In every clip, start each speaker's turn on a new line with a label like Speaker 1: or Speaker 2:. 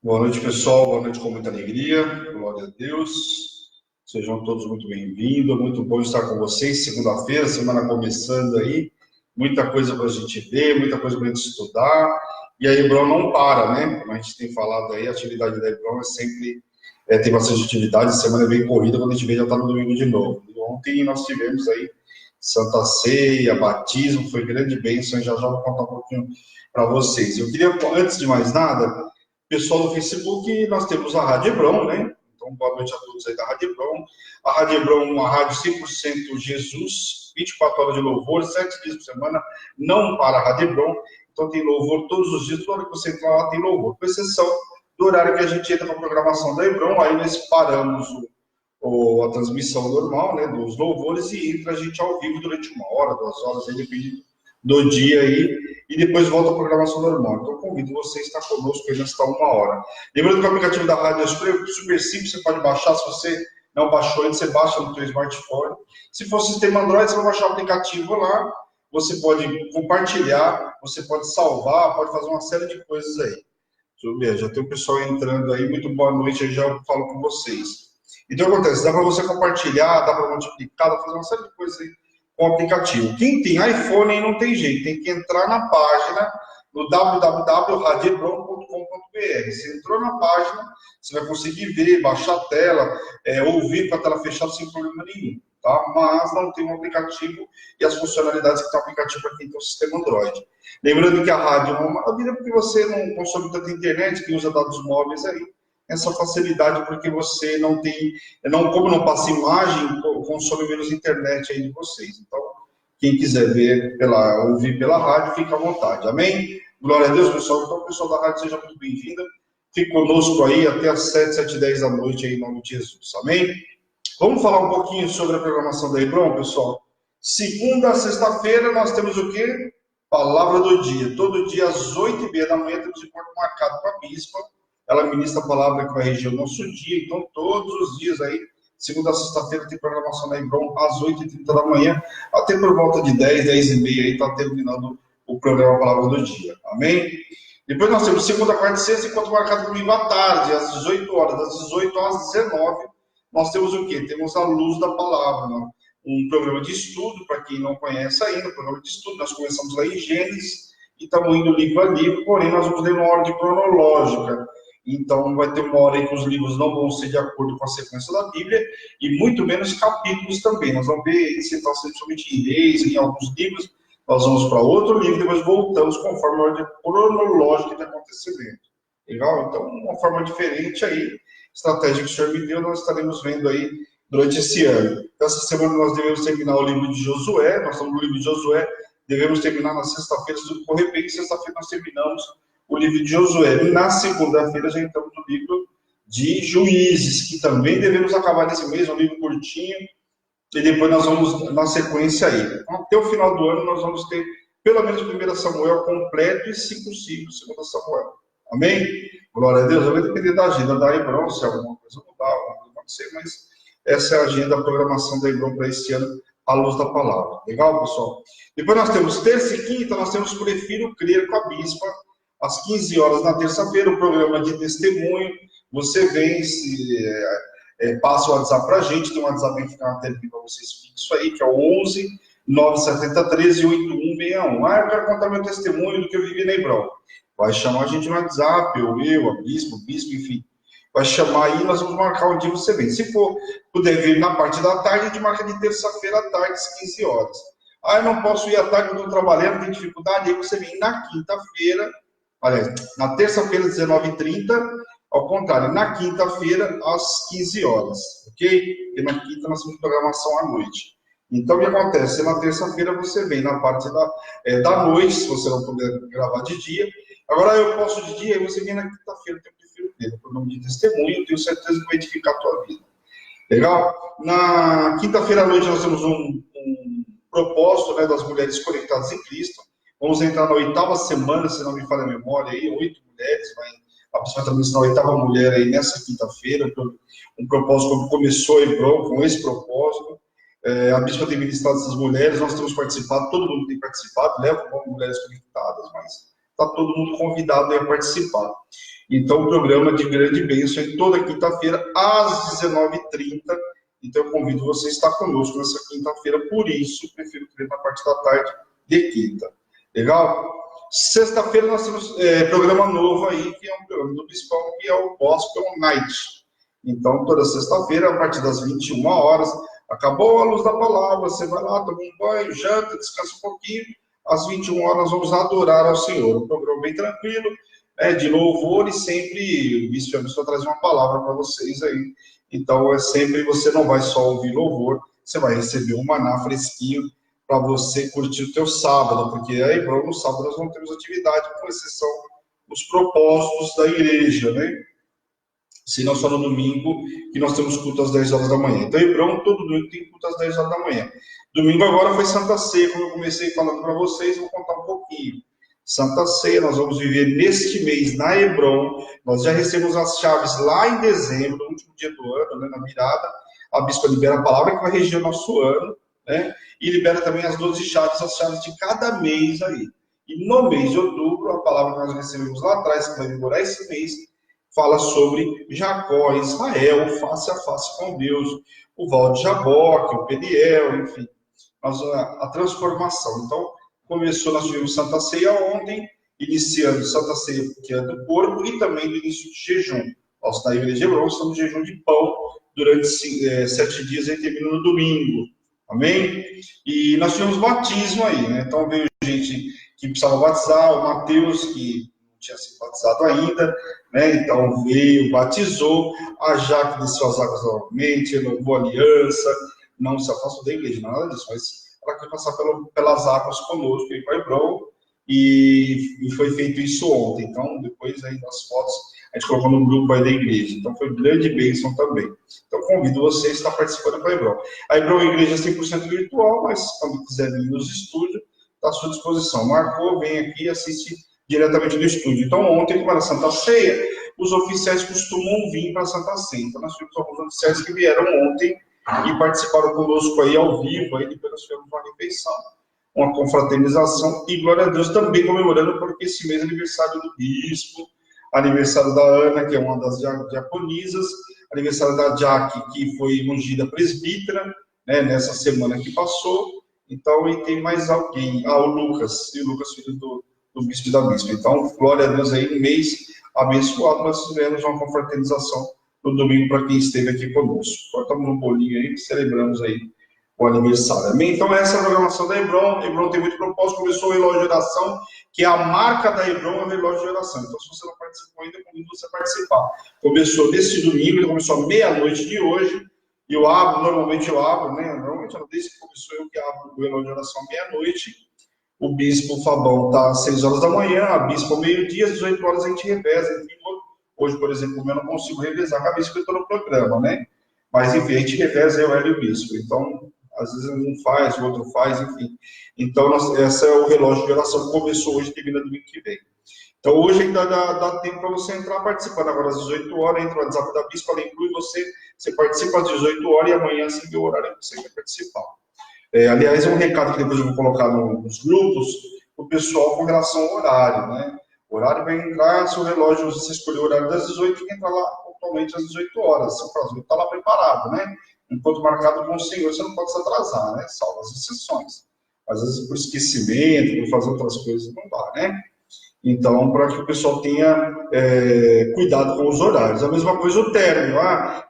Speaker 1: Boa noite, pessoal. Boa noite com muita alegria. Glória a Deus. Sejam todos muito bem-vindos. Muito bom estar com vocês. Segunda-feira, semana começando aí. Muita coisa para a gente ver, muita coisa para a gente estudar. E a Hebron não para, né? Como a gente tem falado aí, a atividade da Hebron é sempre tem bastante atividade. A semana é bem corrida, quando a gente vê já está no domingo de novo. E ontem nós tivemos aí Santa Ceia, batismo, foi grande bênção. Já vou contar um pouquinho para vocês. Eu queria, antes de mais nada, pessoal do Facebook, nós temos a Rádio Hebron, né? Então, boa noite a todos aí da Rádio Hebron. A Rádio Hebron é uma rádio 100% Jesus, 24 horas de louvor, 7 dias por semana, não para a Rádio Hebron. Então, tem louvor todos os dias, toda hora que você entrar lá tem louvor, com exceção do horário que a gente entra na programação da Hebron, aí nós paramos a transmissão normal, né, dos louvores, e entra a gente ao vivo durante 1 hora, 2 horas, aí depende do dia aí, e depois volta à programação normal. Então, convido você a estar conosco aí nesta 1 hora. Lembrando que o aplicativo da rádio é super simples, você pode baixar, se você não baixou ainda, você baixa no seu smartphone. Se for sistema Android, você vai baixar o aplicativo lá, você pode compartilhar, você pode salvar, pode fazer uma série de coisas aí. Deixa eu ver, já tem o pessoal entrando aí, muito boa noite, eu já falo com vocês. Então, o que acontece? Dá para você compartilhar, dá para multiplicar, dá para fazer uma série de coisas aí com o aplicativo. Quem tem iPhone aí não tem jeito, tem que entrar na página no www.radiobron.com.br. Você entrou na página, você vai conseguir ver, baixar a tela, ouvir com a tela fechada sem problema nenhum, tá? Mas não tem um aplicativo e as funcionalidades que tem o aplicativo para quem tem o sistema Android. Lembrando que a rádio é uma maravilha porque você não consome tanta internet, que usa dados móveis aí, essa facilidade porque você não tem, como não passa imagem, consome menos internet aí de vocês. Então, quem quiser ouvir pela rádio, fica à vontade. Amém? Glória a Deus, pessoal. Então, pessoal da rádio, seja muito bem-vinda. Fique conosco aí até às 7h10 da noite aí, em nome de Jesus. Amém? Vamos falar um pouquinho sobre a programação da Hebron, pessoal? Segunda a sexta-feira, nós temos o quê? Palavra do dia. Todo dia às 8h30 da manhã temos encontro marcado com a bispa. Ela ministra a palavra que vai reger o nosso dia. Então, todos os dias aí, segunda a sexta-feira, tem programação da Hebron às 8h30 da manhã, até por volta de 10, 10h30 aí, está terminando o programa Palavra do Dia. Amém? Depois nós temos segunda, quarta e sexta, encontro marcado comigo à tarde, às 18 horas, das 18 às 19, nós temos o quê? Temos a Luz da Palavra, né? Um programa de estudo, para quem não conhece ainda, um programa de estudo. Nós começamos lá em Gênesis e estamos indo livro a livro, porém nós vamos ler uma ordem cronológica. Então vai ter uma hora em que os livros não vão ser de acordo com a sequência da Bíblia, e muito menos capítulos também. Nós vamos ver citações somente em Reis, em alguns livros, nós vamos para outro livro, depois voltamos conforme a ordem cronológica de acontecimento. Legal? Então, uma forma diferente aí, estratégia que o Senhor me deu, nós estaremos vendo aí durante esse ano. Então, essa semana nós devemos terminar o livro de Josué, nós estamos no livro de Josué, devemos terminar na sexta-feira, se tudo correr bem, sexta-feira nós terminamos o livro de Josué. E na segunda-feira já entramos no livro de Juízes, que também devemos acabar nesse mês, um livro curtinho, e depois nós vamos na sequência aí. Até o final do ano nós vamos ter pelo menos 1 Samuel completo e, se possível, 2 Samuel. Amém? Glória a Deus. Vai depender da agenda da Hebron, se alguma coisa mudar, alguma coisa acontecer, mas essa é a agenda, a programação da Hebron para esse ano, à luz da palavra. Legal, pessoal? Depois nós temos terça e quinta, nós temos Prefiro Crer com a Bispa, às 15 horas na terça-feira, o programa de testemunho. Você vem, passa o WhatsApp para a gente, tem um WhatsApp que fica na tela para vocês fixo aí, que é o 11 970 13 8161. Ah, eu quero contar meu testemunho do que eu vivi na Hebron. Vai chamar a gente no WhatsApp, ou eu, a bispo, o bispo, enfim. Vai chamar aí, nós vamos marcar um dia você vem. Se for puder vir na parte da tarde, a gente marca de terça-feira à tarde, às 15 horas. Ah, eu não posso ir à tarde, eu estou trabalhando, tenho dificuldade, aí você vem na quinta-feira, aliás, na terça-feira, às 19h30, ao contrário, na quinta-feira, às 15 horas, ok? Porque na quinta nós temos programação à noite. Então, o que acontece? Na terça-feira você vem na parte da noite, se você não puder gravar de dia. Agora, eu posso de dia, aí você vem na quinta-feira, que eu prefiro ter o programa de testemunho, eu tenho certeza que vai edificar a tua vida. Legal? Na quinta-feira à noite nós temos um propósito, né, das mulheres conectadas em Cristo. Vamos entrar na 8ª semana, se não me falha a memória, aí, 8 mulheres, a pessoa está na 8ª mulher aí nessa quinta-feira, um propósito como começou a Hebron, com esse propósito. A bispa tem ministrado essas mulheres, nós temos participado, todo mundo tem participado, leva mulheres conectadas, mas está todo mundo convidado a participar. Então, o programa de grande bênção é toda quinta-feira, às 19h30. Então, eu convido você a estar conosco nessa quinta-feira, por isso, prefiro ter na parte da tarde de quinta. Legal? Sexta-feira nós temos programa novo aí, que é um programa do Bispão, que é o Gospel Night. Então, toda sexta-feira, a partir das 21 horas, acabou a luz da palavra, você vai lá, toma um banho, janta, descansa um pouquinho, às 21 horas vamos adorar ao Senhor. Um programa bem tranquilo, de louvor, e sempre o Bispo Anderson traz uma palavra para vocês aí. Então, sempre você não vai só ouvir louvor, você vai receber um maná fresquinho para você curtir o teu sábado, porque aí, no sábado nós não temos atividade, com exceção dos propósitos da igreja, né? Se não só no domingo, que nós temos culto às 10 horas da manhã. Então, Hebrão, todo domingo tem culto às 10 horas da manhã. Domingo agora foi Santa Ceia, como eu comecei falando para vocês, vou contar um pouquinho. Santa Ceia, nós vamos viver neste mês na Hebron. Nós já recebemos as chaves lá em dezembro, no último dia do ano, né, na virada. A bispa libera a palavra que vai reger o nosso ano, né? E libera também as 12 chaves, as chaves de cada mês aí. E no mês de outubro, a palavra que nós recebemos lá atrás, que vai vigorar esse mês, fala sobre Jacó, Israel, face a face com Deus, o Val de Jaboque, o Peniel, enfim, a transformação. Então, começou, nós tivemos Santa Ceia ontem, iniciando Santa Ceia, que é do corpo, e também do início de jejum. Nós, na Igreja de Hebron, estamos de jejum de pão durante 7 dias, e termina no domingo. Amém? E nós tivemos batismo aí, né? Então, veio gente que precisava batizar, o Mateus, que não tinha sido batizado ainda, né? Então veio, batizou, a Jaque desceu as águas novamente, renovou a aliança, não se afastou da igreja, nada disso, mas ela quer passar pelas águas conosco, aí para Hebron, e foi feito isso ontem. Então, depois aí das fotos, a gente colocou no grupo aí da igreja. Então, foi grande bênção também. Então, convido vocês a estar participando para a Hebron. A Hebron é uma igreja 100% virtual, mas quando quiser vir nos estúdios, está à sua disposição. Marcou, vem aqui e assiste diretamente do estúdio. Então, ontem, como era Santa Ceia, os oficiais costumam vir para a Santa Ceia. Então, nós tivemos alguns oficiais que vieram ontem e participaram conosco aí ao vivo, aí depois nós tivemos uma refeição, uma confraternização, e glória a Deus também comemorando, porque esse mês é aniversário do bispo, aniversário da Ana, que é uma das diaconisas, aniversário da Jaque, que foi ungida presbítera, né, nessa semana que passou. Então, e tem mais alguém, o Lucas, e o Lucas, filho do bispo e da bispa. Então, glória a Deus aí, um mês abençoado, nós tivemos uma confraternização no domingo para quem esteve aqui conosco. Cortamos um bolinho aí, celebramos aí o aniversário. Amém? Então, essa é a programação da Hebron. Hebron tem muito propósito. Começou o relógio de oração, que é a marca da Hebron, é o relógio de oração. Então, se você não participou ainda, convido você a participar. Começou nesse domingo, ele começou à meia-noite de hoje. E eu abro, normalmente eu abro, né? Normalmente, desde que começou, eu que abro o relógio de oração à meia-noite. O bispo Fabão está às 6 horas da manhã, a bispa ao meio-dia, às 18 horas a gente reveza. Enfim, hoje, por exemplo, eu não consigo revezar com a bispa que eu estou no programa, né? Mas, enfim, a gente reveza eu e o bispo. Então, às vezes um faz, o outro faz, enfim. Então, esse é o relógio de oração que começou hoje e termina domingo que vem. Então, hoje ainda dá tempo para você entrar participando. Agora, às 18 horas, entra o WhatsApp da bispa, ela inclui você participa às 18 horas e amanhã você vê o horário que você quer participar. Aliás, é um recado que depois eu vou colocar nos grupos, o pessoal com relação ao horário, né? O horário vai entrar, seu relógio, você escolheu o horário das 18, que entra lá pontualmente às 18 horas. Seu prazo está lá preparado, né? Enquanto marcado com o Senhor, você não pode se atrasar, né? Salvo as exceções. Às vezes, por esquecimento, por fazer outras coisas, não dá, né? Então, para que o pessoal tenha cuidado com os horários. A mesma coisa o término.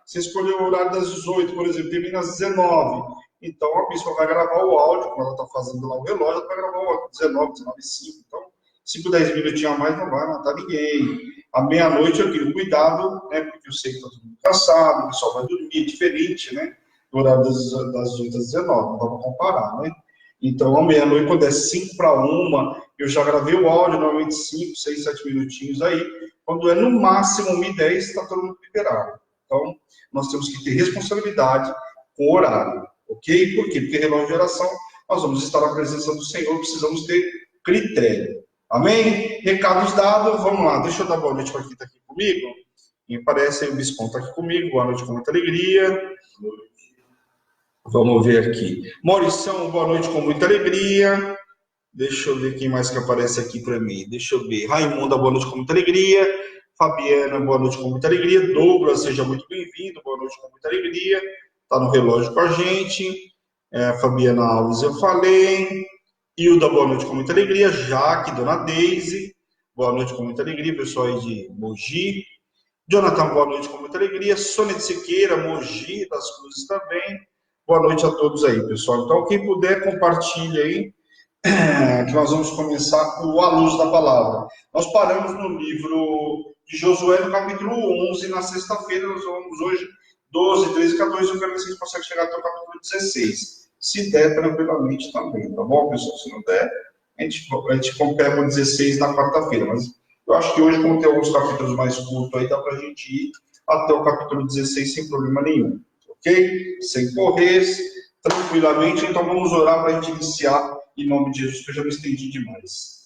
Speaker 1: Você escolheu o horário das 18, por exemplo, termina às 19. Então, a bispa vai gravar o áudio, quando ela está fazendo lá o relógio, ela vai gravar o áudio 19, 19h05. Então, 5, 10 minutinhos a mais não vai matar ninguém. À meia-noite eu tenho cuidado, né? Porque eu sei que está todo mundo cansado, o pessoal vai dormir, diferente, né? Do horário das 18 às 19, não dá para comparar, né? Então, à meia-noite, quando é 5 para 1, eu já gravei o áudio, normalmente 5, 6, 7 minutinhos aí. Quando é no máximo 1h10, está todo mundo liberado. Então, nós temos que ter responsabilidade com o horário, ok? Por quê? Porque relógio de oração, nós vamos estar na presença do Senhor, precisamos ter critério. Amém? Recados dados, vamos lá. Deixa eu dar boa noite para quem está aqui comigo. E aparece aí o Bispão está aqui comigo. Boa noite com muita alegria. Vamos ver aqui. Maurição, boa noite com muita alegria. Deixa eu ver quem mais que aparece aqui para mim. Deixa eu ver. Raimunda, boa noite com muita alegria. Fabiana, boa noite com muita alegria. Douglas, seja muito bem-vindo, boa noite com muita alegria. Está no relógio com a gente. Fabiana Alves, eu falei. Hilda, boa noite com muita alegria. Jaque, Dona Deise, boa noite com muita alegria. Pessoal aí de Mogi. Jonathan, boa noite com muita alegria. Sônia de Siqueira, Mogi das Cruzes também. Boa noite a todos aí, pessoal. Então, quem puder, compartilha aí, que nós vamos começar com a luz da palavra. Nós paramos no livro de Josué, no capítulo 11, na sexta-feira. Nós vamos hoje 12, 13, 14. Eu quero ver se a gente consegue chegar até o capítulo 16. Se der, tranquilamente também, tá bom, pessoal? Se não der, a gente pega o 16 na quarta-feira. Mas eu acho que hoje, como tem alguns capítulos mais curtos, aí dá para a gente ir até o capítulo 16 sem problema nenhum. Ok? Sem correr, tranquilamente. Então vamos orar para a gente iniciar em nome de Jesus, que eu já me estendi demais.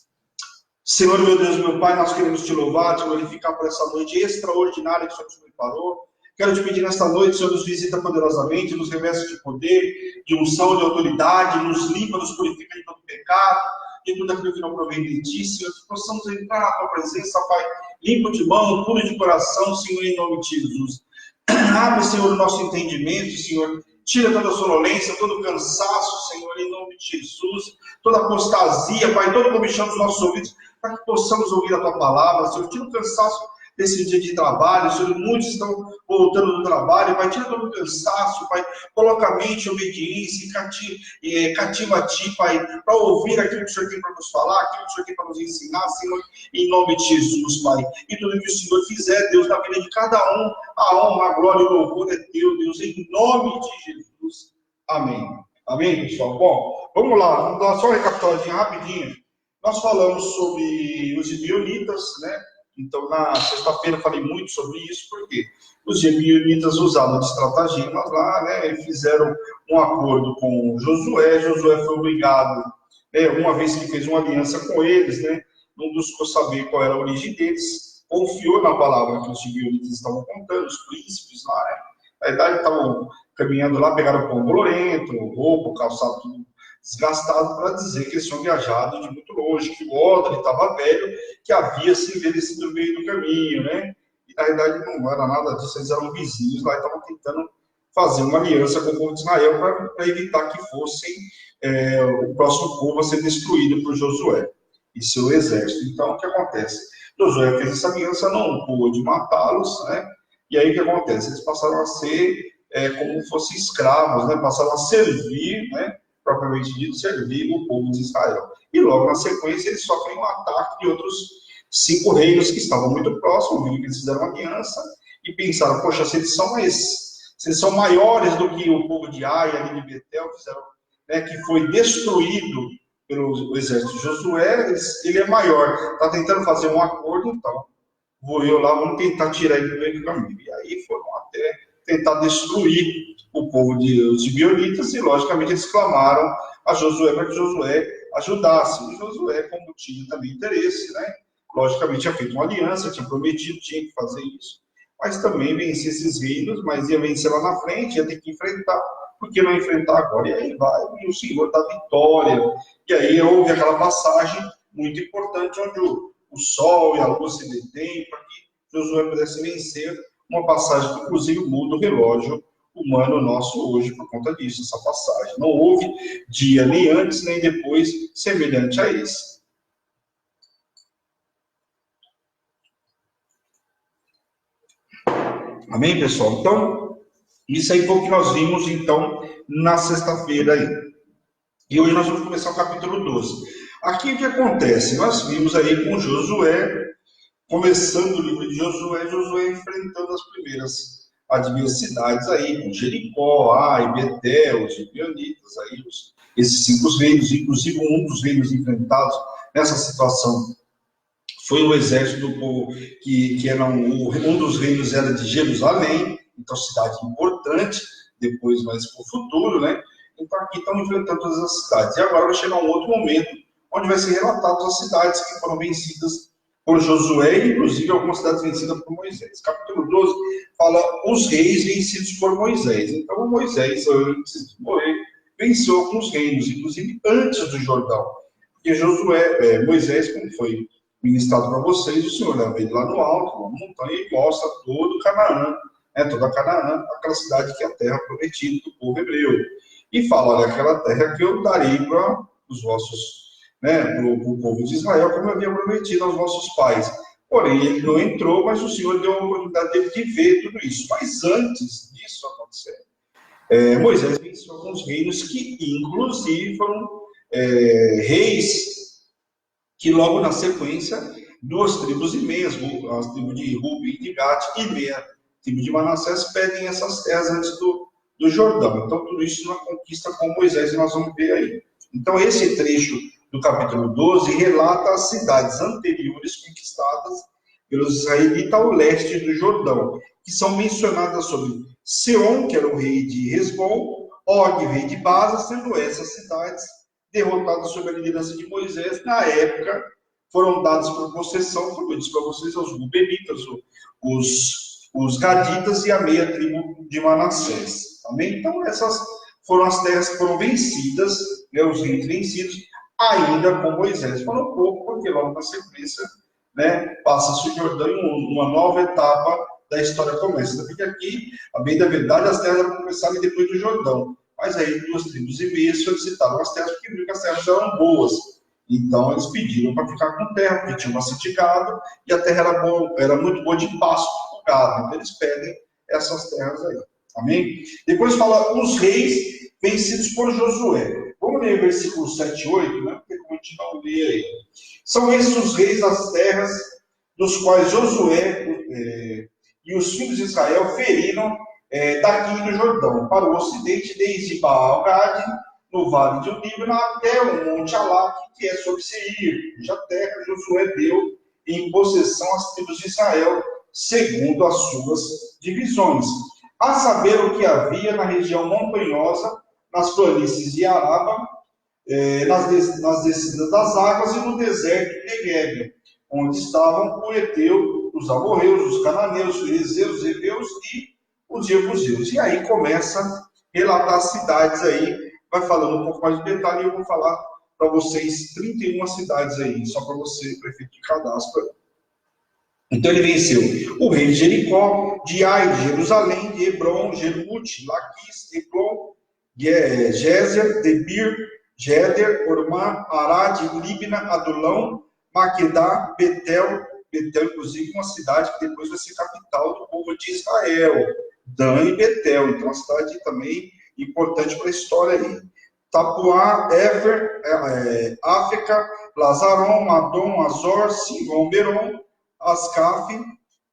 Speaker 1: Senhor, meu Deus, meu Pai, nós queremos te louvar, te glorificar por essa noite extraordinária que o Senhor nos preparou. Quero te pedir nesta noite, Senhor, nos visita poderosamente, nos reveste de poder, de unção, de autoridade, nos limpa, nos purifica de todo pecado, de tudo aquilo que não provém de ti, Senhor, que possamos entrar na tua presença, Pai, limpo de mão, puro de coração, Senhor, em nome de Jesus. Abre, Senhor, o nosso entendimento, Senhor. Tira toda a sonolência, todo o cansaço, Senhor, em nome de Jesus. Toda a apostasia, Pai, todo o comichão dos nossos ouvidos, para que possamos ouvir a Tua palavra, Senhor. Tira o cansaço desse dia de trabalho, Senhor. Muitos estão voltando do trabalho, Pai. Tira todo o cansaço, Pai. Coloca a mente em obediência e cativa a Ti, Pai, para ouvir aquilo que o Senhor tem para nos falar, aquilo que o Senhor tem para nos ensinar, Senhor, em nome de Jesus, Pai. E tudo que o Senhor fizer, Deus, na vida de cada um, a honra, a glória e o louvor é Teu, Deus, em nome de Jesus. Amém. Amém, pessoal? Bom, vamos lá, vamos dar só uma recapituladinha rapidinho. Nós falamos sobre os gibeonitas, né? Então, na sexta-feira eu falei muito sobre isso, porque os gibeonitas usaram de estratagemas lá, né? E fizeram um acordo com Josué. Josué foi obrigado, né? Uma vez que fez uma aliança com eles, né? Não buscou saber qual era a origem deles, confiou na palavra que os gibeonitas estavam contando, os príncipes lá, né? Na verdade, estavam caminhando lá, pegaram pão bolorento, roupa, calçado tudo desgastado, para dizer que eles tinham viajado de muito longe, que o Odre estava velho, que havia se envelhecido no meio do caminho, né? E na verdade não era nada disso, eles eram vizinhos lá e estavam tentando fazer uma aliança com o povo de Israel para evitar que fossem o próximo povo a ser destruído por Josué e seu exército. Então, o que acontece? Josué fez essa aliança, não pôde matá-los, né? E aí o que acontece? Eles passaram a ser como fossem escravos, né? Passaram a servir, né? Propriamente dito, servir o povo de Israel. E logo na sequência eles sofrem um ataque de outros 5 reinos que estavam muito próximos, viram que eles fizeram uma aliança e pensaram, poxa, se eles são maiores do que o povo de Ai, ali de Betel, fizeram, né, que foi destruído pelo exército de Josué, ele é maior, está tentando fazer um acordo, então vou eu lá, vamos tentar tirar ele do meio do caminho. E aí foram até tentar destruir o povo de gibeonitas, e logicamente eles clamaram a Josué para que Josué ajudasse. E Josué, como tinha também interesse, né? Logicamente tinha feito uma aliança, tinha prometido, tinha que fazer isso. Mas também vencer esses reinos, mas ia vencer lá na frente, ia ter que enfrentar. Por que não enfrentar agora? E aí vai, e o Senhor dá vitória. E aí houve aquela passagem muito importante, onde o sol e a lua se detêm, para que Josué pudesse vencer. Uma passagem que, inclusive, muda o relógio humano nosso hoje por conta disso, essa passagem. Não houve dia nem antes nem depois semelhante a esse. Amém, pessoal? Então, isso aí foi o que nós vimos, então, na sexta-feira aí. E hoje nós vamos começar o capítulo 12. Aqui o que acontece? Nós vimos aí com Josué, começando o livro de Josué enfrentando as primeiras adversidades aí, com Jericó, Ai, Betel, os gibeonitas, aí, esses 5 reinos, inclusive um dos reinos enfrentados nessa situação foi o exército do povo, que era um dos reinos era de Jerusalém, então cidade importante, depois mais para o futuro, né? Então aqui estão enfrentando todas as cidades. E agora vai chegar um outro momento, onde vai ser relatado as cidades que foram vencidas por Josué, inclusive algumas cidades vencidas por Moisés. Capítulo 12 fala os reis vencidos por Moisés. Então Moisés, antes de morrer, venceu alguns reinos, inclusive antes do Jordão. Porque Moisés, como foi ministrado para vocês, o Senhor leva ele lá no alto, uma montanha, e mostra todo Canaã, toda Canaã, aquela cidade que é a terra prometida do povo hebreu. E fala, olha, aquela terra que eu darei para os vossos, para o povo de Israel, como eu havia prometido aos vossos pais. Porém, ele não entrou, mas o Senhor deu a oportunidade de ver tudo isso. Mas antes disso acontecer, Moisés venceu alguns reinos que, inclusive, foram reis que logo na sequência, 2,5 tribos, as tribos de Ruben, de Gad e meia tribo de Manassés, pedem essas terras antes do Jordão. Então, tudo isso numa conquista com Moisés, e nós vamos ver aí. Então, esse trecho do capítulo 12 relata as cidades anteriores conquistadas pelos israelitas ao leste do Jordão, que são mencionadas sobre Seom, que era o rei de Hesbom, Og, rei de Basa, sendo essas cidades derrotadas sob a liderança de Moisés. Na época, foram dados por possessão, como eu disse para vocês, aos Rubenitas, os Gaditas e a meia tribo de Manassés. Amém? Então, essas foram as terras que foram vencidas, os reis vencidos, ainda com Moisés. Falou pouco, porque logo na sequência, passa-se o Jordão e uma nova etapa da história começa. Porque aqui, a bem da verdade, as terras vão começar depois do Jordão. Mas aí 2,5 tribos solicitaram as terras, porque viram que as terras eram boas. Então, eles pediram para ficar com terra, porque tinha bastante gado, e a terra era muito boa de pasto para o gado. Então, eles pedem essas terras aí. Amém? Depois fala os reis vencidos por Josué. Vamos ler o versículo 7 e 8, porque como a gente não lê aí. São esses os reis das terras, dos quais Josué e os filhos de Israel feriram daqui do Jordão, para o ocidente, desde Baal-Gade, no vale de Líbano, até o monte Alaque, que é sobre Seir, cuja terra Josué deu em possessão às tribos de Israel, segundo as suas divisões. A saber o que havia na região montanhosa, nas planícies de Araba, nas descidas das águas e no deserto de Negueb, onde estavam o Eteu, os amorreus, os cananeus, os ferezeus, os heveus e os jebuseus. E aí começa a relatar as cidades aí, vai falando um pouco mais de detalhe, e eu vou falar para vocês 31 cidades aí, só para você, prefeito de cadastro. Então ele venceu o rei de Jericó, de Ai, de Jerusalém, de Hebron, Jerute, Laquis, Eglon, Gézer, Debir, Geder, Ormá, Arad, Libna, Adulão, Maquedá, Betel, inclusive uma cidade que depois vai ser capital do povo de Israel, Dan e Betel, então uma cidade também importante para a história aí. Tapuá, Efer, África, Lazaron, Madom, Azor, Singon, Beron, Ascaf,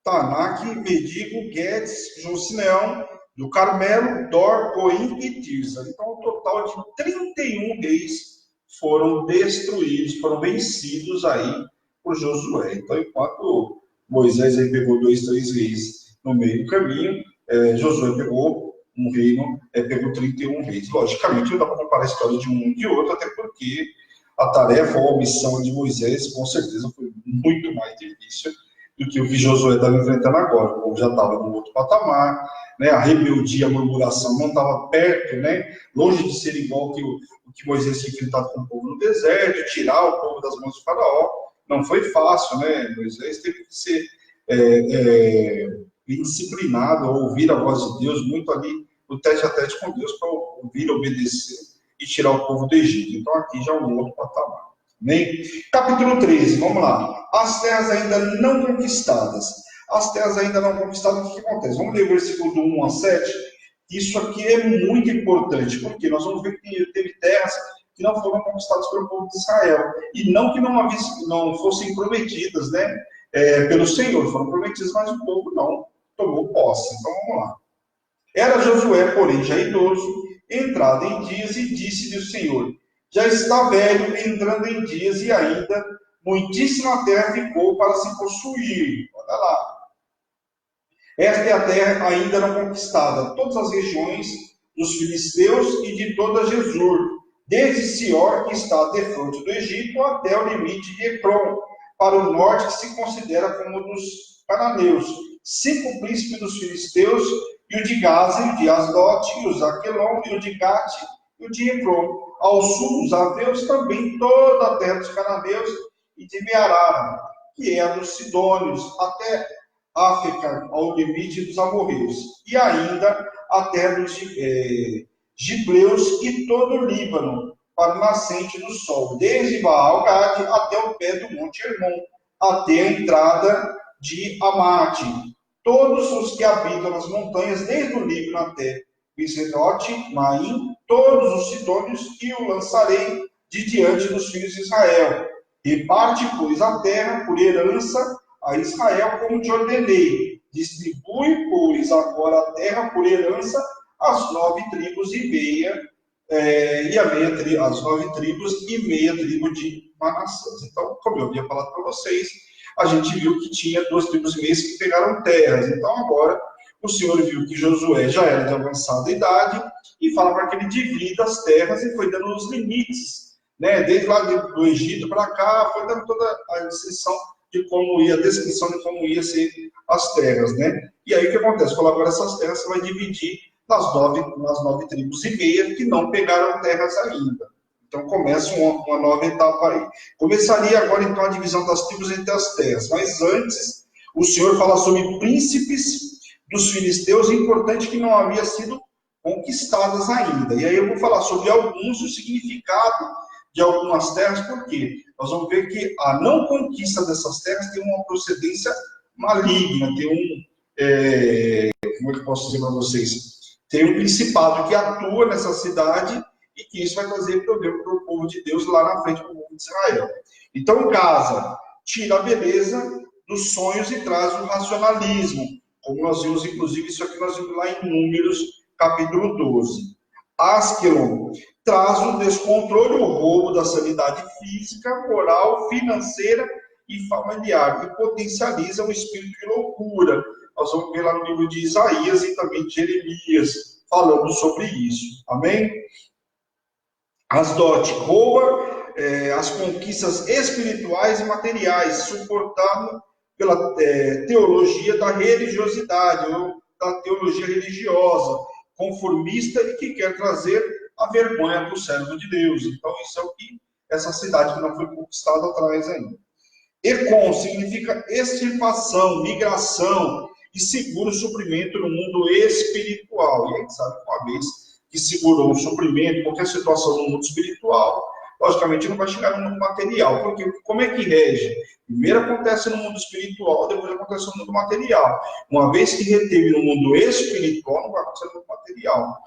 Speaker 1: Tanak, Medigo, Guedes, Josineão, do Carmelo, Dor, Goim e Tirza. Então, um total de 31 reis foram destruídos, foram vencidos aí por Josué. Então, enquanto Moisés aí pegou 2, 3 reis no meio do caminho, Josué pegou um reino, pegou 31 reis. Logicamente, não dá para comparar a história de um e de outro, até porque a tarefa ou a missão de Moisés, com certeza, foi muito mais difícil do que o que Josué estava enfrentando agora. O povo já estava num outro patamar, a rebeldia, a murmuração não estava perto, longe de ser igual que o que Moisés tinha enfrentado com o povo no deserto, tirar o povo das mãos do faraó. Não foi fácil, Moisés teve que ser bem disciplinado, a ouvir a voz de Deus, muito ali no tete a tete com Deus, para ouvir, obedecer e tirar o povo do Egito. Então aqui já é um outro patamar. Amém? Capítulo 13, vamos lá. As terras ainda não conquistadas. As terras ainda não conquistadas, o que acontece? Vamos ler o versículo do 1 a 7. Isso aqui é muito importante, porque nós vamos ver que teve terras que não foram conquistadas pelo povo de Israel. E não que não fossem prometidas, pelo Senhor. Foram prometidas, mas o povo não tomou posse. Então vamos lá. Era Josué, porém, já idoso, entrado em dias, e disse-lhe o Senhor: já está velho, entrando em dias, e ainda muitíssima terra ficou para se possuir. Olha lá. Esta é a terra ainda não conquistada, todas as regiões dos filisteus e de toda Jesur, desde Sior, que está defronte do Egito, até o limite de Ecrom, para o norte, que se considera como dos cananeus. 5 príncipes dos filisteus, e o de Gaza, e o de Asdote, e o Zaquelon, e o de Gate, e o de Ecrom. Ao sul, os aveus, também toda a terra dos cananeus, e de Mearara, que é a dos Sidônios, até África, ao limite dos amorreus, e ainda a terra dos Gibleus e todo o Líbano, para o nascente do sol, desde Baal-Gade até o pé do Monte Hermon, até a entrada de Amate. Todos os que habitam nas montanhas, desde o Líbano até Miserote, Maim, todos os sidônios, e o lançarei de diante dos filhos de Israel. Reparte, pois, a terra por herança a Israel, como te ordenei. Distribui, pois, agora a terra por herança às 9 tribos e meia, as 9 tribos e meia tribo de Manassés. Então, como eu havia falado para vocês, a gente viu que tinha 2 tribos e meias que pegaram terras. Então, agora, o Senhor viu que Josué já era de avançada idade e fala para que ele divida as terras e foi dando os limites, né? Desde lá do Egito para cá, foi dando toda a descrição de como ia, a descrição de como ia ser as terras, né? E aí o que acontece? Falou, agora essas terras você vai dividir nas 9 tribos e meia que não pegaram terras ainda. Então começa uma nova etapa aí. Começaria agora então a divisão das tribos entre as terras, mas antes o Senhor fala sobre príncipes dos filisteus, importante que não havia sido conquistadas ainda. E aí eu vou falar sobre alguns, o significado de algumas terras, porque nós vamos ver que a não conquista dessas terras tem uma procedência maligna, tem como é que eu posso dizer para vocês? Tem um principado que atua nessa cidade e que isso vai trazer problema para o povo de Deus lá na frente, para o povo de Israel. Então, Gaza tira a beleza dos sonhos e traz o racionalismo, como nós vimos, inclusive, isso aqui nós vimos lá em Números, capítulo 12. Askelon traz o descontrole, o roubo da sanidade física, moral, financeira e familiar, e potencializa o espírito de loucura. Nós vamos ver lá no livro de Isaías e também de Jeremias, falando sobre isso. Amém? Asdod rouba as conquistas espirituais e materiais, suportado pela teologia da religiosidade, ou da teologia religiosa, conformista e que quer trazer a vergonha para o servo de Deus. Então, isso é o que essa cidade que não foi conquistada traz ainda. Econ significa extirpação, migração e seguro suprimento no mundo espiritual. E a gente sabe que uma vez que segurou o suprimento, qualquer situação no mundo espiritual, logicamente não vai chegar no mundo material. Porque como é que rege? Primeiro acontece no mundo espiritual, depois acontece no mundo material. Uma vez que reteve no mundo espiritual, não vai acontecer no mundo material.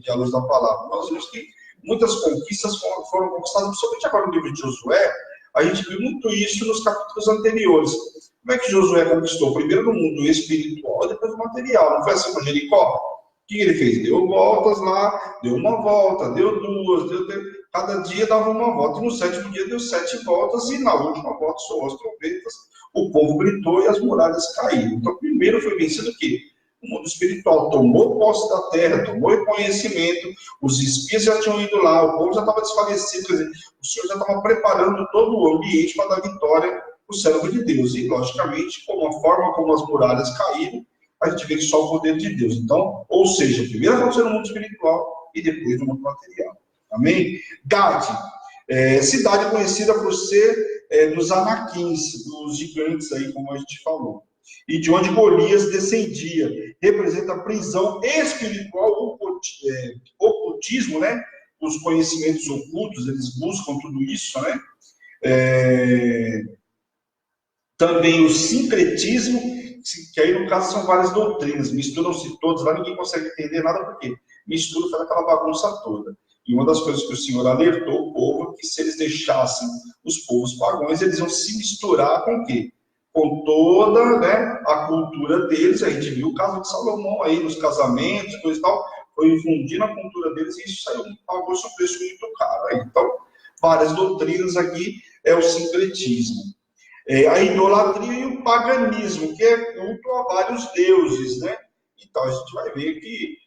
Speaker 1: À luz da palavra. Nós vimos que muitas conquistas foram conquistadas, principalmente agora no livro de Josué, a gente viu muito isso nos capítulos anteriores. Como é que Josué conquistou? Primeiro no mundo espiritual, depois no material. Não foi assim com Jericó? O que ele fez? Deu voltas lá, deu uma volta, deu duas, cada dia dava uma volta, e no 7º dia deu 7 voltas, e na última volta soou as trombetas, o povo gritou e as muralhas caíram. Então, primeiro foi vencido o quê? O mundo espiritual tomou posse da terra, tomou conhecimento, os espias já tinham ido lá, o povo já estava desfalecido, quer dizer, o Senhor já estava preparando todo o ambiente para dar vitória para o servo de Deus. E, logicamente, com a forma como as muralhas caíram, a gente vê que só o poder de Deus. Então, ou seja, primeiro aconteceu no mundo espiritual e depois no mundo material. Amém? Gade, cidade conhecida por ser dos Anaquins, dos gigantes aí, como a gente falou. E de onde Golias descendia. Representa a prisão espiritual, ocultismo, né? Os conhecimentos ocultos, eles buscam tudo isso, né? Também o sincretismo, que aí no caso são várias doutrinas, misturam-se todos, lá ninguém consegue entender nada, porque mistura, faz aquela bagunça toda. E uma das coisas que o Senhor alertou o povo, que se eles deixassem os povos pagãos, eles iam se misturar com o quê? Com toda, né, a cultura deles. A gente viu o caso de Salomão aí, nos casamentos, coisa e tal, foi infundindo a cultura deles e isso saiu, pagou seu preço muito caro. Aí. Então, várias doutrinas aqui é o sincretismo. A idolatria e o paganismo, que é culto a vários deuses, né? Então, a gente vai ver que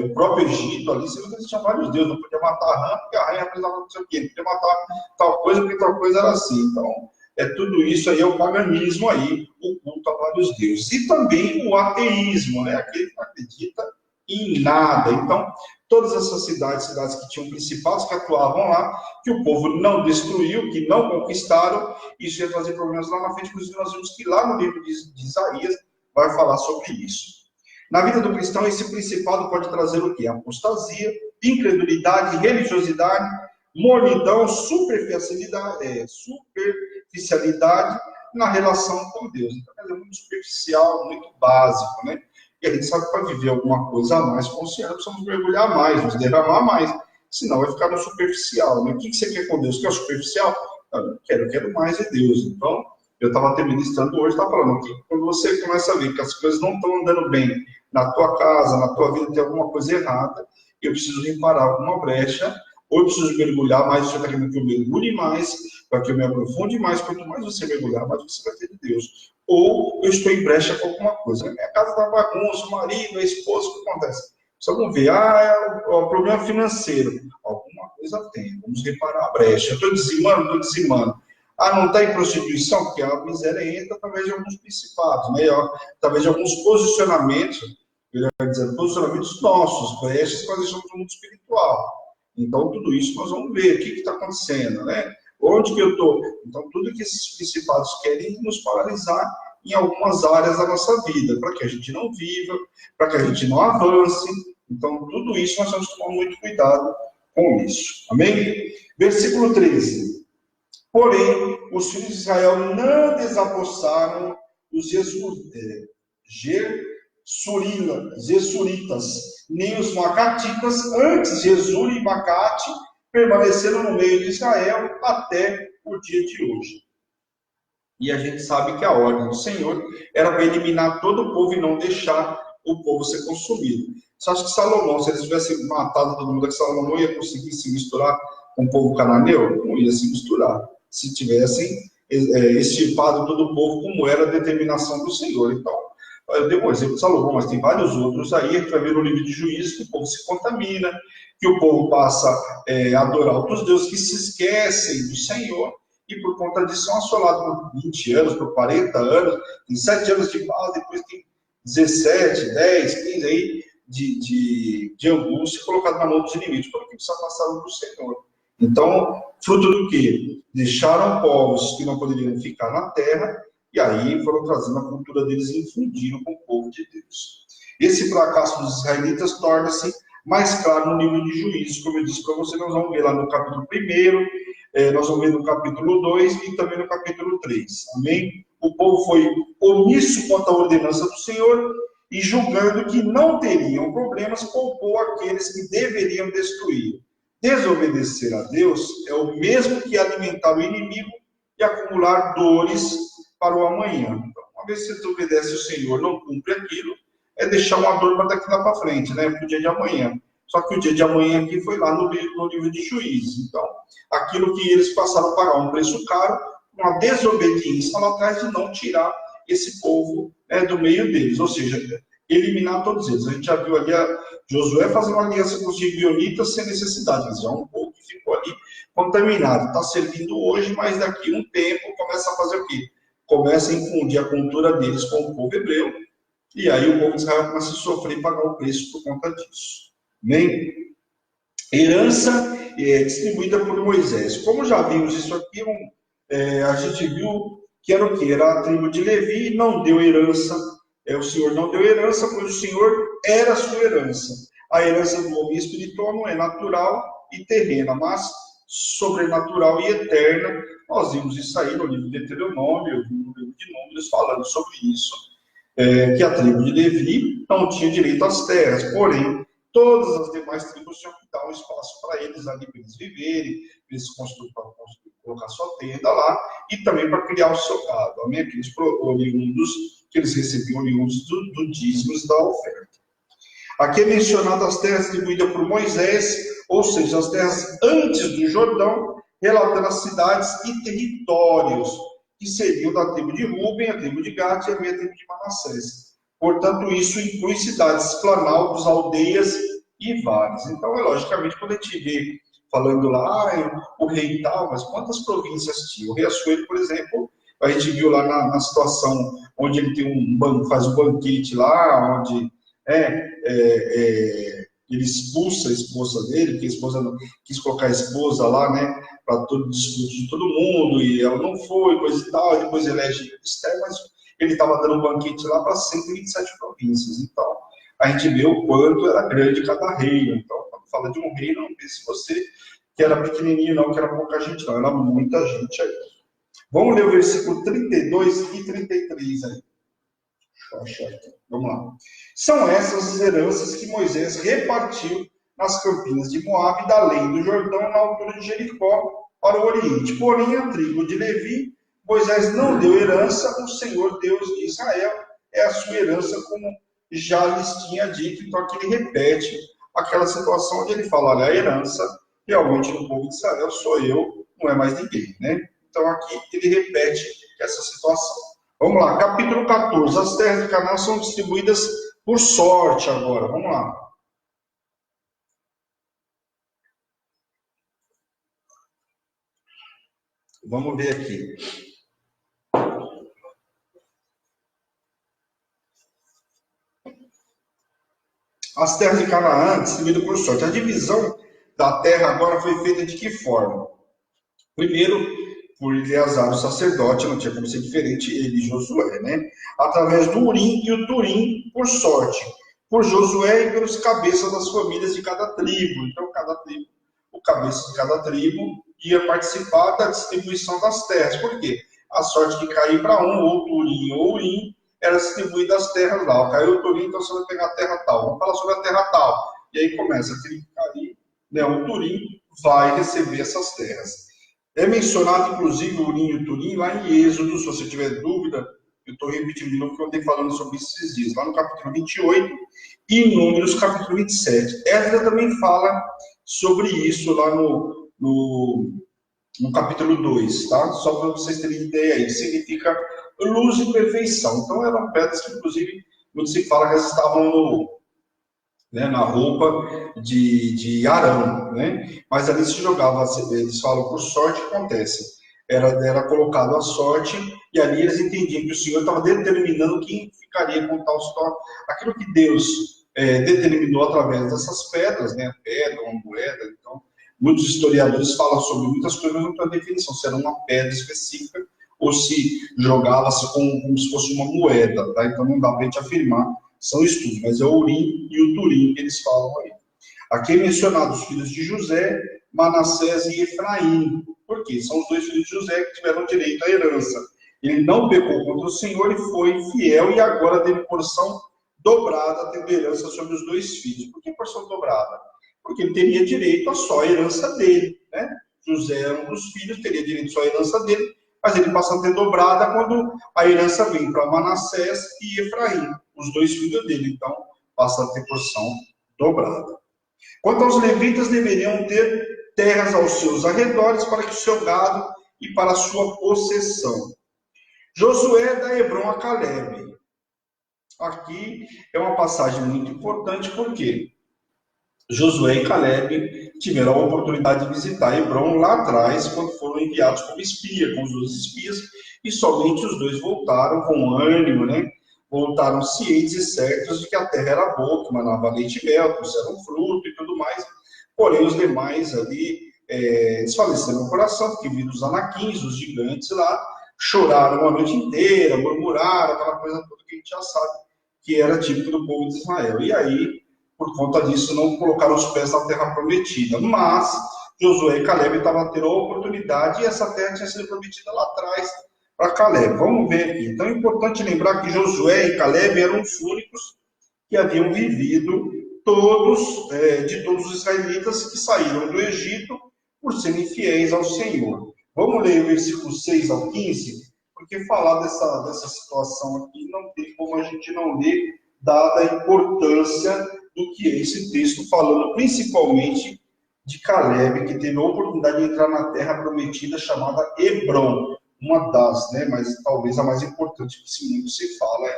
Speaker 1: o próprio Egito ali, você vê que tinha vários deuses, não podia matar a rã, porque a rã representava não sei o quê, não podia matar tal coisa, porque tal coisa era assim. Então, tudo isso aí é o paganismo aí, o culto a vários deuses. E também o ateísmo, né? Aquele que não acredita em nada. Então, Todas essas cidades, cidades que tinham principados que atuavam lá, que o povo não destruiu, que não conquistaram, isso ia trazer problemas lá na frente. Inclusive, nós vimos que lá no livro de Isaías vai falar sobre isso. Na vida do cristão, esse principado pode trazer o quê? Apostasia, incredulidade, religiosidade, mornidão, superficialidade na relação com Deus. Então, é muito superficial, muito básico, né? E a gente sabe que para viver alguma coisa a mais com o Senhor, precisamos mergulhar mais, nos derramar mais. Senão vai ficar no superficial, né? O que você quer com Deus? Quer o superficial? Eu quero mais de Deus. Então, eu estava até ministrando hoje, estava falando que quando você começa a ver que as coisas não estão andando bem na tua casa, na tua vida, tem alguma coisa errada, eu preciso reparar alguma brecha, ou eu preciso mergulhar mais, você está querendo que eu mergulhe mais, para que eu me aprofunde mais. Quanto mais você mergulhar, mais você vai ter de Deus. Ou eu estou em brecha com alguma coisa. Minha casa está bagunça, o marido, a esposa, o que acontece? Só vamos ver, é o problema financeiro. Alguma coisa tem, vamos reparar a brecha. Eu estou dizimando. Não está em prostituição, porque a miséria entra através de alguns principados, né? Através de alguns posicionamentos, posicionamentos nossos, brechas que nós deixamos no mundo espiritual. Então, tudo isso nós vamos ver, o que está acontecendo, né? Onde que eu estou? Então, tudo que esses principados querem nos paralisar em algumas áreas da nossa vida, para que a gente não viva, para que a gente não avance. Então, tudo isso nós temos que tomar muito cuidado com isso. Amém? Versículo 13. Porém, os filhos de Israel não desapossaram os Gesuritas, nem os Macatitas. Antes, Gesur e Macate permaneceram no meio de Israel até o dia de hoje. E a gente sabe que a ordem do Senhor era para eliminar todo o povo e não deixar o povo ser consumido. Você acha que Salomão, se eles tivessem matado todo mundo, que Salomão não ia conseguir se misturar com o povo cananeu? Não ia se misturar. Se tivessem extirpado todo o povo, como era a determinação do Senhor. Então, eu dei um exemplo de Salomão, mas tem vários outros aí. A gente vai ver no livro de Juízes que o povo se contamina, que o povo passa a adorar outros deuses, que se esquecem do Senhor, e por conta disso são assolados por 20 anos, por 40 anos, tem 7 anos de paz, depois tem 17, 10, 15 aí de angústia colocado na mão dos inimigos, porque se afastaram do Senhor. Então, fruto do quê? Deixaram povos que não poderiam ficar na terra, e aí foram trazendo a cultura deles e infundiram com o povo de Deus. Esse fracasso dos israelitas torna-se mais claro no livro de Juízes, como eu disse para você, nós vamos ver lá no capítulo 1, nós vamos ver no capítulo 2 e também no capítulo 3. Amém? O povo foi omisso quanto à ordenança do Senhor e, julgando que não teriam problemas, poupou aqueles que deveriam destruir. Desobedecer a Deus é o mesmo que alimentar o inimigo e acumular dores para o amanhã. Então, uma vez que você obedece ao Senhor, não cumpre aquilo, é deixar uma dor para daqui lá para frente, né? Para o dia de amanhã. Só que o dia de amanhã aqui foi lá no livro de Juízes. Então, aquilo que eles passaram a pagar um preço caro, uma desobediência lá atrás de não tirar esse povo do meio deles. Ou seja, eliminar todos eles. A gente já viu ali Josué fazendo uma aliança com os gibeonitas sem necessidade. Mas é um povo que ficou ali contaminado. Está servindo hoje, mas daqui a um tempo começa a fazer o quê? Começa a infundir a cultura deles com o povo hebreu. E aí o povo de Israel começa a sofrer e pagar o preço por conta disso. Amém? Herança distribuída por Moisés. Como já vimos isso aqui, a gente viu que era o quê? Era a tribo de Levi, não deu herança. O Senhor não deu herança, pois o Senhor era a sua herança. A herança do homem espiritual não é natural e terrena, mas sobrenatural e eterna. Nós vimos isso aí no livro de Deuteronômio, no livro de Números, falando sobre isso. Que a tribo de Levi não tinha direito às terras, porém, todas as demais tribos tinham que dar um espaço para eles ali, para eles viverem, para eles colocar sua tenda lá, e também para criar o seu gado. Amém? Aqueles oriundos que eles recebiam oriundos do dízimos da oferta. Aqui é mencionado as terras distribuídas por Moisés, ou seja, as terras antes do Jordão, relatando as cidades e territórios, que seriam da tribo de Ruben, a tribo de Gad e a meia tribo de Manassés. Portanto, isso inclui cidades, planaltos, aldeias e vales. Então, logicamente, quando a gente vê falando lá, o rei tal, mas quantas províncias tinha? O rei Assuero, por exemplo, a gente viu lá na situação onde ele tem faz um banquete lá, onde ele expulsa a esposa dele, porque a esposa quis colocar a esposa lá, né, para todo discurso de todo mundo, e ela não foi, coisa e tal, e depois elege Esther, mas ele estava dando um banquete lá para 127 províncias. Então, a gente vê o quanto era grande cada reino. Então, quando fala de um reino, não pense você que era pequenininho, não, que era pouca gente, não, era muita gente aí. Vamos ler o versículo 32 e 33 aí. Deixa eu achar aqui. Vamos lá. São essas as heranças que Moisés repartiu nas campinas de Moabe, da além do Jordão, na altura de Jericó, para o Oriente. Porém, a tribo de Levi, Moisés não deu herança, o Senhor Deus de Israel é a sua herança, como já lhes tinha dito. Então, aqui ele repete aquela situação onde ele fala, olha, a herança realmente no povo de Israel sou eu, não é mais ninguém, né? Então, aqui ele repete essa situação. Vamos lá, capítulo 14. As terras de Canaã são distribuídas por sorte agora. Vamos lá. Vamos ver aqui. As terras de Canaã distribuídas por sorte. A divisão da terra agora foi feita de que forma? Primeiro, por Eleazar, o sacerdote, não tinha como ser diferente, ele e Josué, né? Através do Urim e o Turim, por sorte. Por Josué e pelos cabeças das famílias de cada tribo. Então, cada tribo, o cabeça de cada tribo ia participar da distribuição das terras. Por quê? A sorte que cair para um, ou Turim ou Urim, era distribuída as terras lá. Caiu o Turim, então você vai pegar a terra tal. Vamos falar sobre a terra tal. E aí começa, aquele que cair, né, o Turim vai receber essas terras. É mencionado, inclusive, o Urim e o Turim lá em Êxodo. Se você tiver dúvida, eu estou repetindo de novo, porque eu andei falando sobre isso esses dias. Lá no capítulo 28 e em Números, capítulo 27. Esdras também fala sobre isso lá no capítulo 2, tá? Só para vocês terem ideia aí. Significa luz e perfeição. Então, eram pedras que, inclusive, quando se fala que elas estavam na roupa de Arão, né? Mas ali se jogava, eles falam por sorte, acontece. Era colocado a sorte, e ali eles entendiam que o Senhor estava determinando quem ficaria com tal situação. Aquilo que Deus determinou através dessas pedras, né? Pedra, uma moeda. Então, muitos historiadores falam sobre muitas coisas, mas não tem definição, se era uma pedra específica ou se jogava-se como se fosse uma moeda, tá? Então não dá para a gente afirmar. São estudos, mas é o Urim e o Turim que eles falam aí. Aqui é mencionado os filhos de José, Manassés e Efraim. Por quê? São os dois filhos de José que tiveram direito à herança. Ele não pecou contra o Senhor e foi fiel, e agora teve porção dobrada, tendo herança sobre os dois filhos. Por que porção dobrada? Porque ele teria direito a só a herança dele, né? José era um dos filhos, teria direito só à herança dele, mas ele passa a ter dobrada quando a herança vem para Manassés e Efraim, os dois filhos dele. Então, passa a ter porção dobrada. Quanto aos levitas, deveriam ter terras aos seus arredores para que o seu gado e para a sua possessão. Josué dá Hebrom a Calebe. Aqui é uma passagem muito importante, porque Josué e Calebe tiveram a oportunidade de visitar Hebrom lá atrás, quando foram enviados como espia, com os 12 espias, e somente os dois voltaram com ânimo, né? Voltaram cientes e certos de que a terra era boa, que manava leite e mel, trouxeram fruto e tudo mais. Porém, os demais ali desfaleceram o coração, porque viram os anaquins, os gigantes lá, choraram a noite inteira, murmuraram, aquela coisa toda que a gente já sabe que era típico do povo de Israel. E aí, por conta disso, não colocaram os pés na terra prometida. Mas Josué e Calebe estavam tendo a oportunidade, e essa terra tinha sido prometida lá atrás para Calebe. Vamos ver aqui. Então é importante lembrar que Josué e Calebe eram os únicos que haviam vivido de todos os israelitas que saíram do Egito por serem fiéis ao Senhor. Vamos ler o versículo 6 ao 15, porque falar dessa situação aqui não tem como a gente não ler, dada a importância do que é esse texto, falando principalmente de Calebe, que teve a oportunidade de entrar na terra prometida chamada Hebrom, uma das, né, mas talvez a mais importante que esse mundo se fala.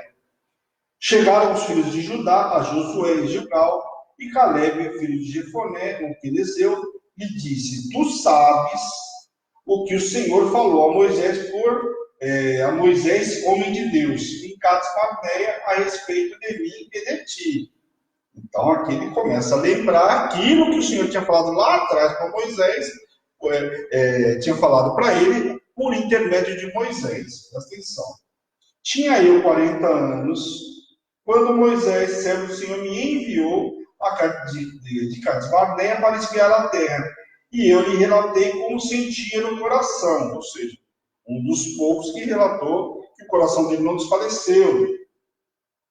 Speaker 1: Chegaram os filhos de Judá, a Josué e Gilgal, e Calebe, filho de Jefoné, o quenezeu, lhe disse: Tu sabes o que o Senhor falou a Moisés homem de Deus, em Cades Barneia, a respeito de mim e de ti. Então aqui ele começa a lembrar aquilo que o Senhor tinha falado lá atrás para Moisés, tinha falado para ele por intermédio de Moisés. Presta atenção. Tinha eu 40 anos, quando Moisés, servo do Senhor, me enviou de Cades Barneia para espiar a terra. E eu lhe relatei como sentia no coração, ou seja, um dos poucos que relatou que o coração dele não desfaleceu.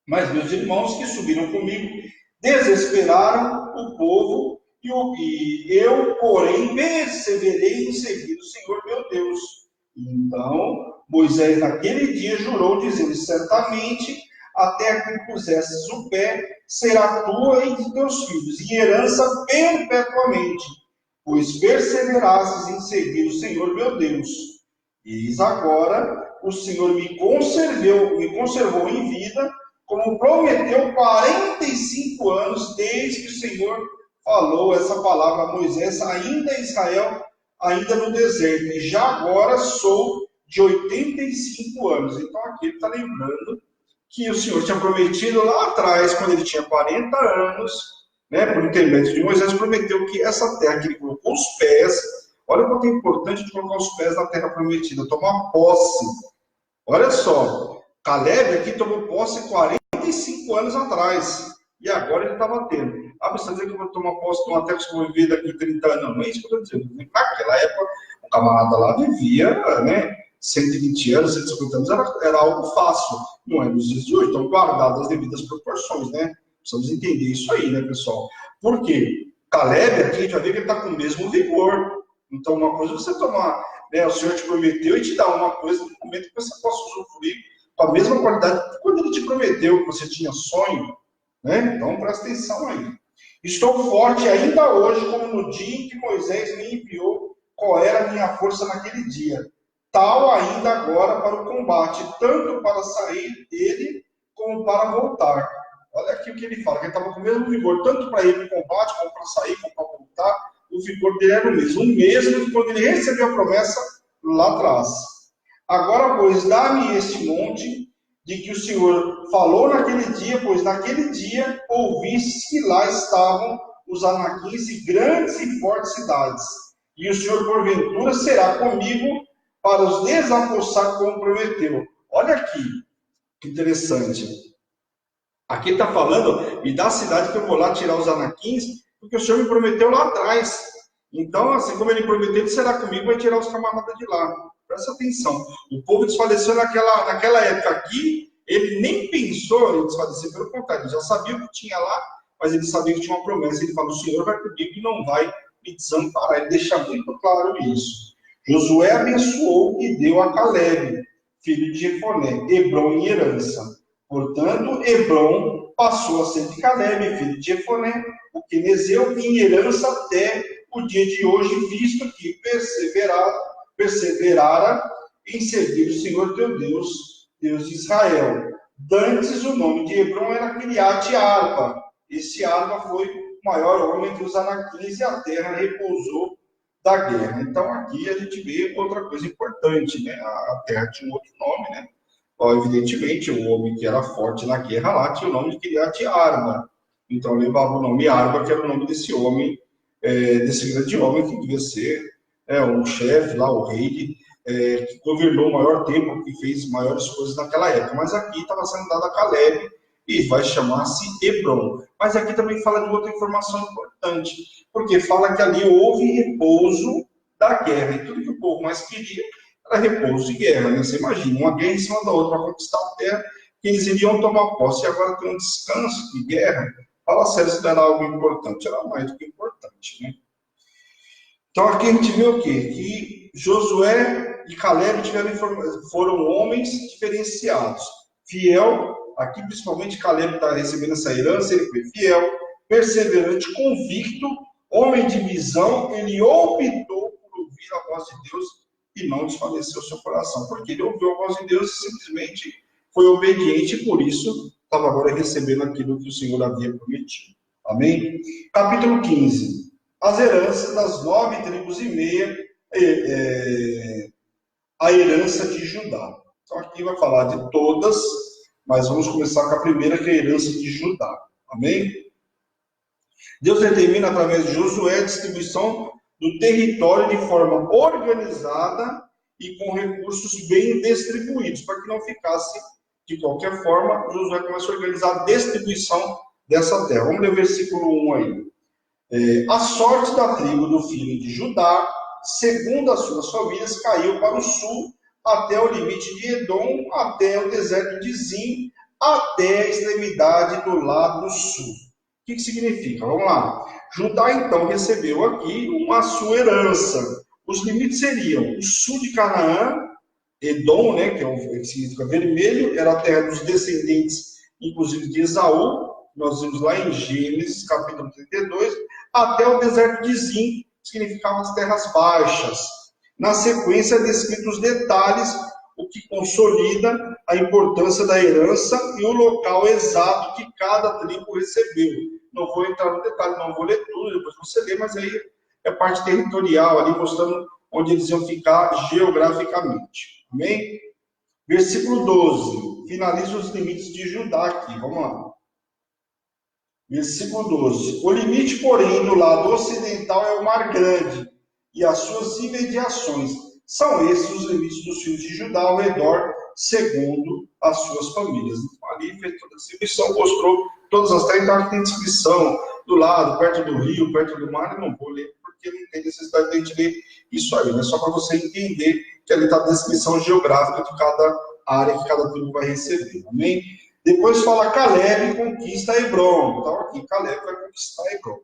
Speaker 1: Mas meus irmãos que subiram comigo desesperaram o povo, e eu, porém, perseverei em seguir o Senhor meu Deus. Então, Moisés naquele dia jurou, dizendo: certamente, até que pusesses o pé, será tua e de teus filhos, e herança perpetuamente, pois perseverastes em seguir o Senhor meu Deus. Eis agora, o Senhor me conservou em vida, como prometeu 45 anos, desde que o Senhor falou essa palavra a Moisés, ainda em Israel, ainda no deserto. E já agora sou de 85 anos. Então aqui ele está lembrando que o Senhor tinha prometido lá atrás, quando ele tinha 40 anos, né, por intermédio de Moisés, prometeu que essa terra que ele colocou os pés, olha quanto é importante de colocar os pés na terra prometida, tomar posse. Olha só, Caleb aqui tomou posse 45 anos atrás, e agora ele estava tendo. Ah, você está dizendo que eu vou tomar posse de uma terra que eu vou viver daqui 30 anos? Não, não é isso que eu estou dizendo. Naquela época, o camarada lá vivia, né, 120 anos, 150 anos, era algo fácil, não é nos dias de hoje. Então, guardado as devidas proporções, né? Precisamos entender isso aí, né, pessoal? Por quê? Caleb aqui, a gente vai ver que ele está com o mesmo vigor. Então, uma coisa é você tomar, né, o Senhor te prometeu e te dá uma coisa no momento que você possa usufruir com a mesma qualidade que quando ele te prometeu, que você tinha sonho, né? Então, presta atenção aí. Estou forte ainda hoje, como no dia em que Moisés me enviou, qual era a minha força naquele dia. Tal ainda agora para o combate, tanto para sair dele, como para voltar. Olha aqui o que ele fala, que ele estava com o mesmo vigor, tanto para ir para o combate, como para sair, como para voltar. O vigor dele era o mesmo que quando ele recebeu a promessa lá atrás. Agora, pois, dá-me este monte de que o Senhor falou naquele dia, pois naquele dia ouviste que lá estavam os anaquins e grandes e fortes cidades. E o Senhor, porventura, será comigo para os desapossar como prometeu. Olha aqui, que interessante. Aqui está falando, me dá a cidade que eu vou lá tirar os anaquins, porque o Senhor me prometeu lá atrás. Então, assim como ele prometeu, ele será comigo, vai tirar os camaradas de lá. Presta atenção. O povo desfaleceu naquela época aqui, ele nem pensou em desfalecer, pelo contrário, ele já sabia o que tinha lá, mas ele sabia que tinha uma promessa. Ele falou: o Senhor vai comigo e não vai me desamparar. Ele deixa muito claro isso. Josué abençoou e deu a Caleb, filho de Jefoné, Hebrom em herança. Portanto, Hebrom passou a ser de Caleb, filho de Jefoné, o quenezeu, em herança até o dia de hoje, visto que perseverara em servir o Senhor teu Deus, Deus de Israel. Dantes o nome de Hebrom era Kiriat Arba. Esse Arba foi o maior homem entre os anaquins e a terra repousou da guerra. Então aqui a gente vê outra coisa importante, né? A terra tinha um outro nome, né? Evidentemente, o homem que era forte na guerra lá tinha o nome de Kiriat Arba. Então levava o nome Arba, que era o nome desse homem, desse grande homem que devia ser um chefe lá, o rei, que governou o maior tempo, que fez maiores coisas naquela época. Mas aqui estava sendo dado a Caleb e vai chamar-se Hebrom. Mas aqui também fala de outra informação importante, porque fala que ali houve repouso da guerra, e tudo que o povo mais queria era repouso de guerra, né? Você imagina, uma guerra em cima da outra para conquistar a terra, que eles iriam tomar posse e agora tem um descanso de guerra. Fala sério, se era algo importante, era mais do que importante, né? Então aqui a gente vê o quê? Que Josué e Caleb foram homens diferenciados. Fiel, aqui principalmente Caleb está recebendo essa herança, ele foi fiel, perseverante, convicto, homem de visão, ele optou por ouvir a voz de Deus e não desfaleceu seu coração, porque ele ouviu a voz de Deus e simplesmente foi obediente e por isso estava agora recebendo aquilo que o Senhor havia prometido. Amém? Capítulo 15. As heranças das 9 tribos e meia, a herança de Judá. Então aqui vai falar de todas, mas vamos começar com a primeira, que é a herança de Judá. Amém? Deus determina através de Josué a distribuição do território de forma organizada e com recursos bem distribuídos, para que não ficasse de qualquer forma. Josué começa a organizar a distribuição dessa terra. Vamos ler o versículo 1 aí. A sorte da tribo do filho de Judá, segundo as suas famílias, caiu para o sul, até o limite de Edom, até o deserto de Zim, até a extremidade do lado sul. O que significa? Vamos lá. Judá, então, recebeu aqui uma sua herança. Os limites seriam o sul de Canaã, Edom, né, que significa vermelho, era a terra dos descendentes, inclusive de Esaú. Nós vimos lá em Gênesis, capítulo 32, até o deserto de Zim, que significava as terras baixas. Na sequência, descritos os detalhes, o que consolida a importância da herança e o local exato que cada tribo recebeu. Não vou entrar no detalhe, não vou ler tudo, depois você lê, mas aí é parte territorial, ali mostrando onde eles iam ficar geograficamente. Amém? Versículo 12. Finaliza os limites de Judá aqui, vamos lá. Versículo 12. O limite, porém, do lado ocidental é o Mar Grande e as suas imediações. São esses os limites dos filhos de Judá ao redor, segundo as suas famílias. Então, ali fez toda a distribuição, mostrou todas as terras. Então, tem descrição do lado, perto do rio, perto do mar. Eu não vou ler, porque não tem necessidade de a gente ler isso aí, né? Só para você entender que ali está a descrição geográfica de cada área que cada tribo vai receber. Amém? Depois fala Caleb conquista Hebron. Então, aqui, Caleb vai conquistar Hebron.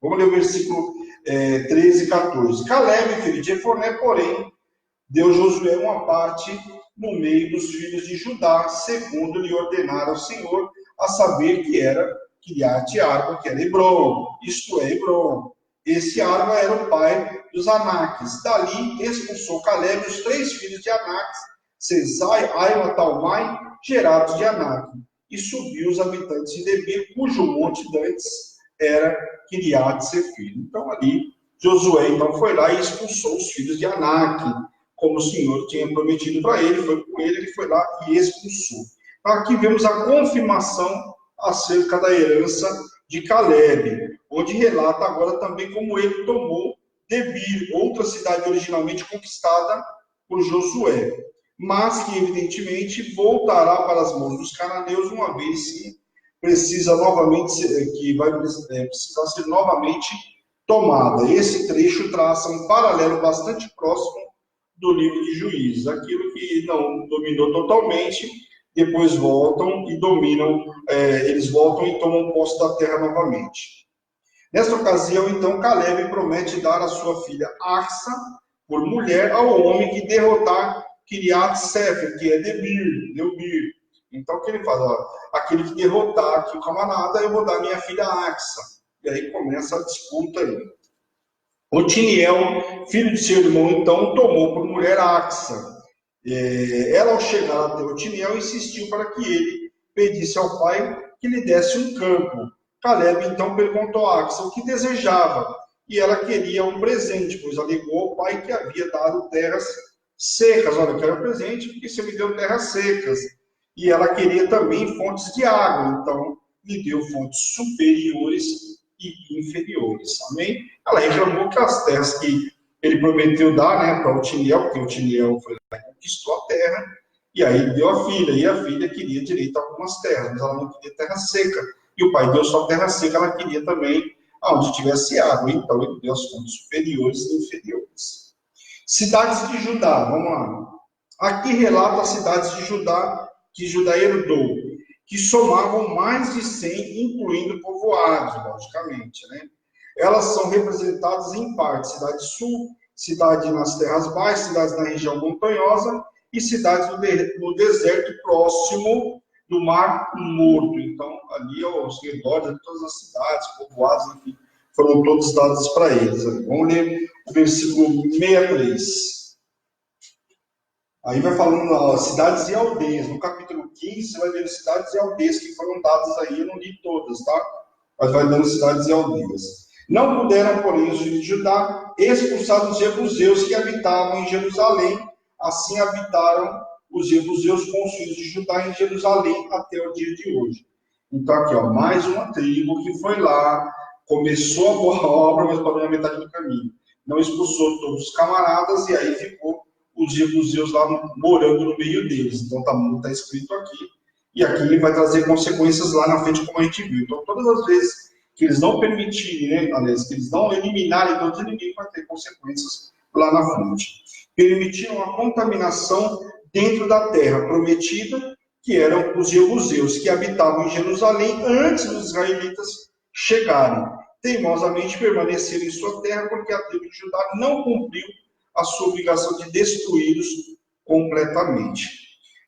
Speaker 1: Vamos ler o versículo 13 e 14. Caleb, filho de Efoné, porém, deu Josué uma parte no meio dos filhos de Judá, segundo lhe ordenara o Senhor, a saber que era Kiriat Arba, que era Hebron, isto é, Hebron. Esse Arba era o pai dos Anaques. Dali expulsou Caleb os 3 filhos de Anaques, Sesai, Aima, Talmai, gerados de Anak, e subiu os habitantes de Debir, cujo monte dantes era Kiriat Sefir. Então ali Josué então foi lá e expulsou os filhos de Anak, como o Senhor tinha prometido para ele, foi com ele, ele foi lá e expulsou. Então, aqui vemos a confirmação acerca da herança de Caleb, onde relata agora também como ele tomou Debir, outra cidade originalmente conquistada por Josué, mas que evidentemente voltará para as mãos dos cananeus, uma vez que precisa novamente precisar ser novamente tomada. Esse trecho traça um paralelo bastante próximo do livro de Juízes, aquilo que não dominou totalmente, depois voltam e dominam, eles voltam e tomam posse da terra novamente. Nesta ocasião, então, Caleb promete dar a sua filha Axa por mulher ao homem que derrotar Kiriat Sefer, que é Debir. Então, o que ele faz? Ó, aquele que derrotar aqui o camarada, eu vou dar minha filha Axa. E aí começa a disputa aí. Otiniel, filho de seu irmão, então, tomou por mulher Axa. Ela, ao chegar até Otiniel, insistiu para que ele pedisse ao pai que lhe desse um campo. Caleb, então, perguntou a Axa o que desejava, e ela queria um presente, pois alegou ao pai que havia dado terras secas. Olha, eu quero um presente porque você me deu terras secas. E ela queria também fontes de água, então lhe deu fontes superiores e inferiores. Amém? Ela reclamou que as terras que ele prometeu dar, né, para Otiniel, porque Otiniel foi lá e conquistou a terra, e aí deu a filha, e a filha queria direito a algumas terras, mas ela não queria terra seca. E o pai deu só terra seca, ela queria também onde tivesse água, então ele deu as fontes superiores e inferiores. Cidades de Judá, vamos lá. Aqui relata as cidades de Judá, que Judá herdou, que somavam mais de 100, incluindo povoados, logicamente, né? Elas são representadas em parte, cidade sul, cidade nas terras baixas, cidades na região montanhosa e cidades no deserto próximo do Mar Morto. Então, ali aos redores de todas as cidades, povoados, enfim, foram todos dados para eles. Vamos ler o versículo 63. Aí vai falando, ó, cidades e aldeias. No capítulo 15, você vai ver cidades e aldeias que foram dadas aí, eu não li todas, tá? Mas vai dando cidades e aldeias. Não puderam, porém, os filhos de Judá expulsar os jebuseus que habitavam em Jerusalém. Assim habitaram os jebuseus com os filhos de Judá em Jerusalém até o dia de hoje. Então, aqui, ó, mais uma tribo que foi lá, começou a boa obra, mas parou na metade do caminho. Não expulsou todos os camaradas e aí ficou os jebuseus lá morando no meio deles. Então tá escrito aqui. E aqui vai trazer consequências lá na frente, como a gente viu. Então, todas as vezes que eles não permitirem, né, aliás, que eles não eliminarem todos os inimigos, vai ter consequências lá na frente. Permitiram a contaminação dentro da terra prometida, que eram os jebuseus, que habitavam em Jerusalém antes dos israelitas chegarem. Teimosamente permaneceram em sua terra, porque a tribo de Judá não cumpriu a sua obrigação de destruí-los completamente.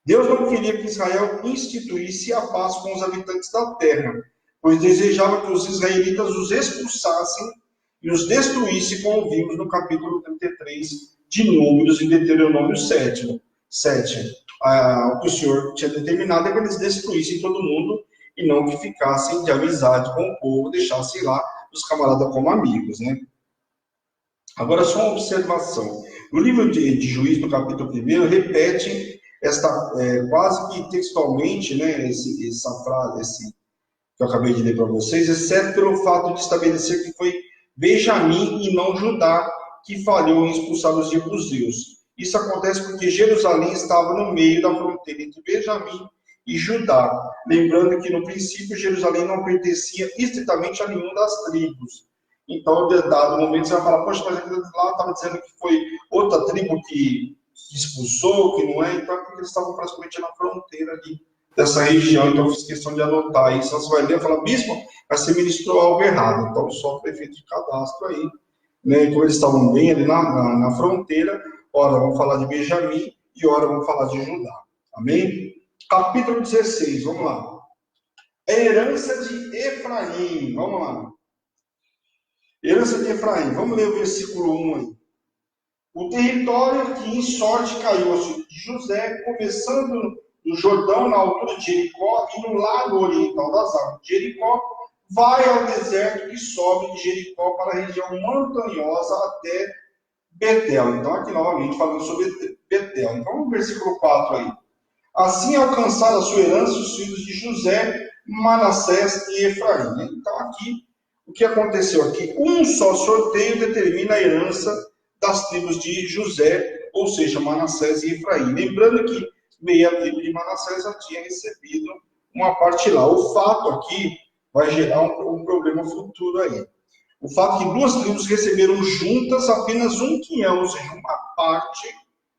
Speaker 1: Deus não queria que Israel instituísse a paz com os habitantes da terra, pois desejava que os israelitas os expulsassem e os destruíssem, como vimos no capítulo 33 de Números e Deuteronômio 7. O que o Senhor tinha determinado é que eles destruíssem todo mundo e não que ficassem de amizade com o povo, deixassem lá os camaradas como amigos, né? Agora, só uma observação. No livro de Juízes, no capítulo 1, repete quase que textualmente, né, essa frase, que eu acabei de ler para vocês, exceto pelo fato de estabelecer que foi Benjamim e não Judá que falhou em expulsar os jebuseus. Isso acontece porque Jerusalém estava no meio da fronteira entre Benjamim e Judá. Lembrando que, no princípio, Jerusalém não pertencia estritamente a nenhuma das tribos. Então, em dado momento, você vai falar, poxa, mas lá estava dizendo que foi outra tribo que expulsou, que não é, então é porque eles estavam praticamente na fronteira ali dessa região, então eu fiz questão de anotar isso. Você vai ler e falar, bispo, mas você ministrou algo errado, então só para efeito de cadastro aí, né? Como eles estavam bem ali na fronteira, ora vamos falar de Benjamim e ora vamos falar de Judá, amém? Capítulo 16, vamos lá. Herança de Efraim, vamos lá. Herança de Efraim, vamos ler o versículo 1 aí. O território que em sorte caiu aos filhos de José, começando no Jordão, na altura de Jericó, e no lago oriental das águas de Jericó, vai ao deserto que sobe de Jericó para a região montanhosa até Betel. Então, aqui novamente falando sobre Betel. Então, o versículo 4 aí. Assim alcançaram a sua herança os filhos de José, Manassés e Efraim. Então, aqui, o que aconteceu aqui? Um só sorteio determina a herança das tribos de José, ou seja, Manassés e Efraim. Lembrando que meia tribo de Manassés já tinha recebido uma parte lá. O fato aqui vai gerar um problema futuro aí. O fato que duas tribos receberam juntas apenas um quinhão, ou seja, uma parte,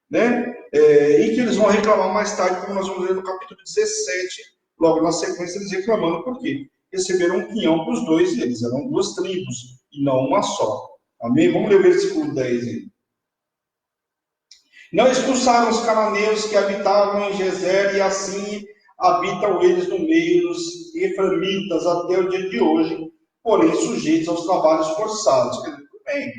Speaker 1: né? E que eles vão reclamar mais tarde, como nós vamos ver no capítulo 17, logo na sequência, eles reclamando por quê? Receberam um quinhão para os dois, eles eram duas tribos, e não uma só. Amém? Vamos ler o versículo 10 aí. Não expulsaram os cananeus que habitavam em Gezer, e assim habitam eles no meio dos eframitas até o dia de hoje, porém sujeitos aos trabalhos forçados. Tudo bem,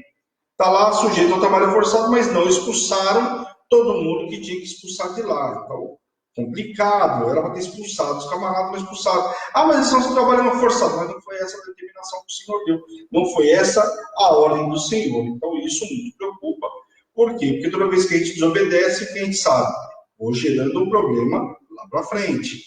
Speaker 1: está lá sujeito ao trabalho forçado, mas não expulsaram todo mundo que tinha que expulsar de lá. Então, complicado, era para ter expulsado os camaradas, mas expulsaram. Ah, mas eles estão trabalhando forçado. Mas não foi essa a determinação que o Senhor deu. Não foi essa a ordem do Senhor. Então, isso nos preocupa. Por quê? Porque toda vez que a gente desobedece, o que a gente sabe? Vou gerando um problema lá para frente.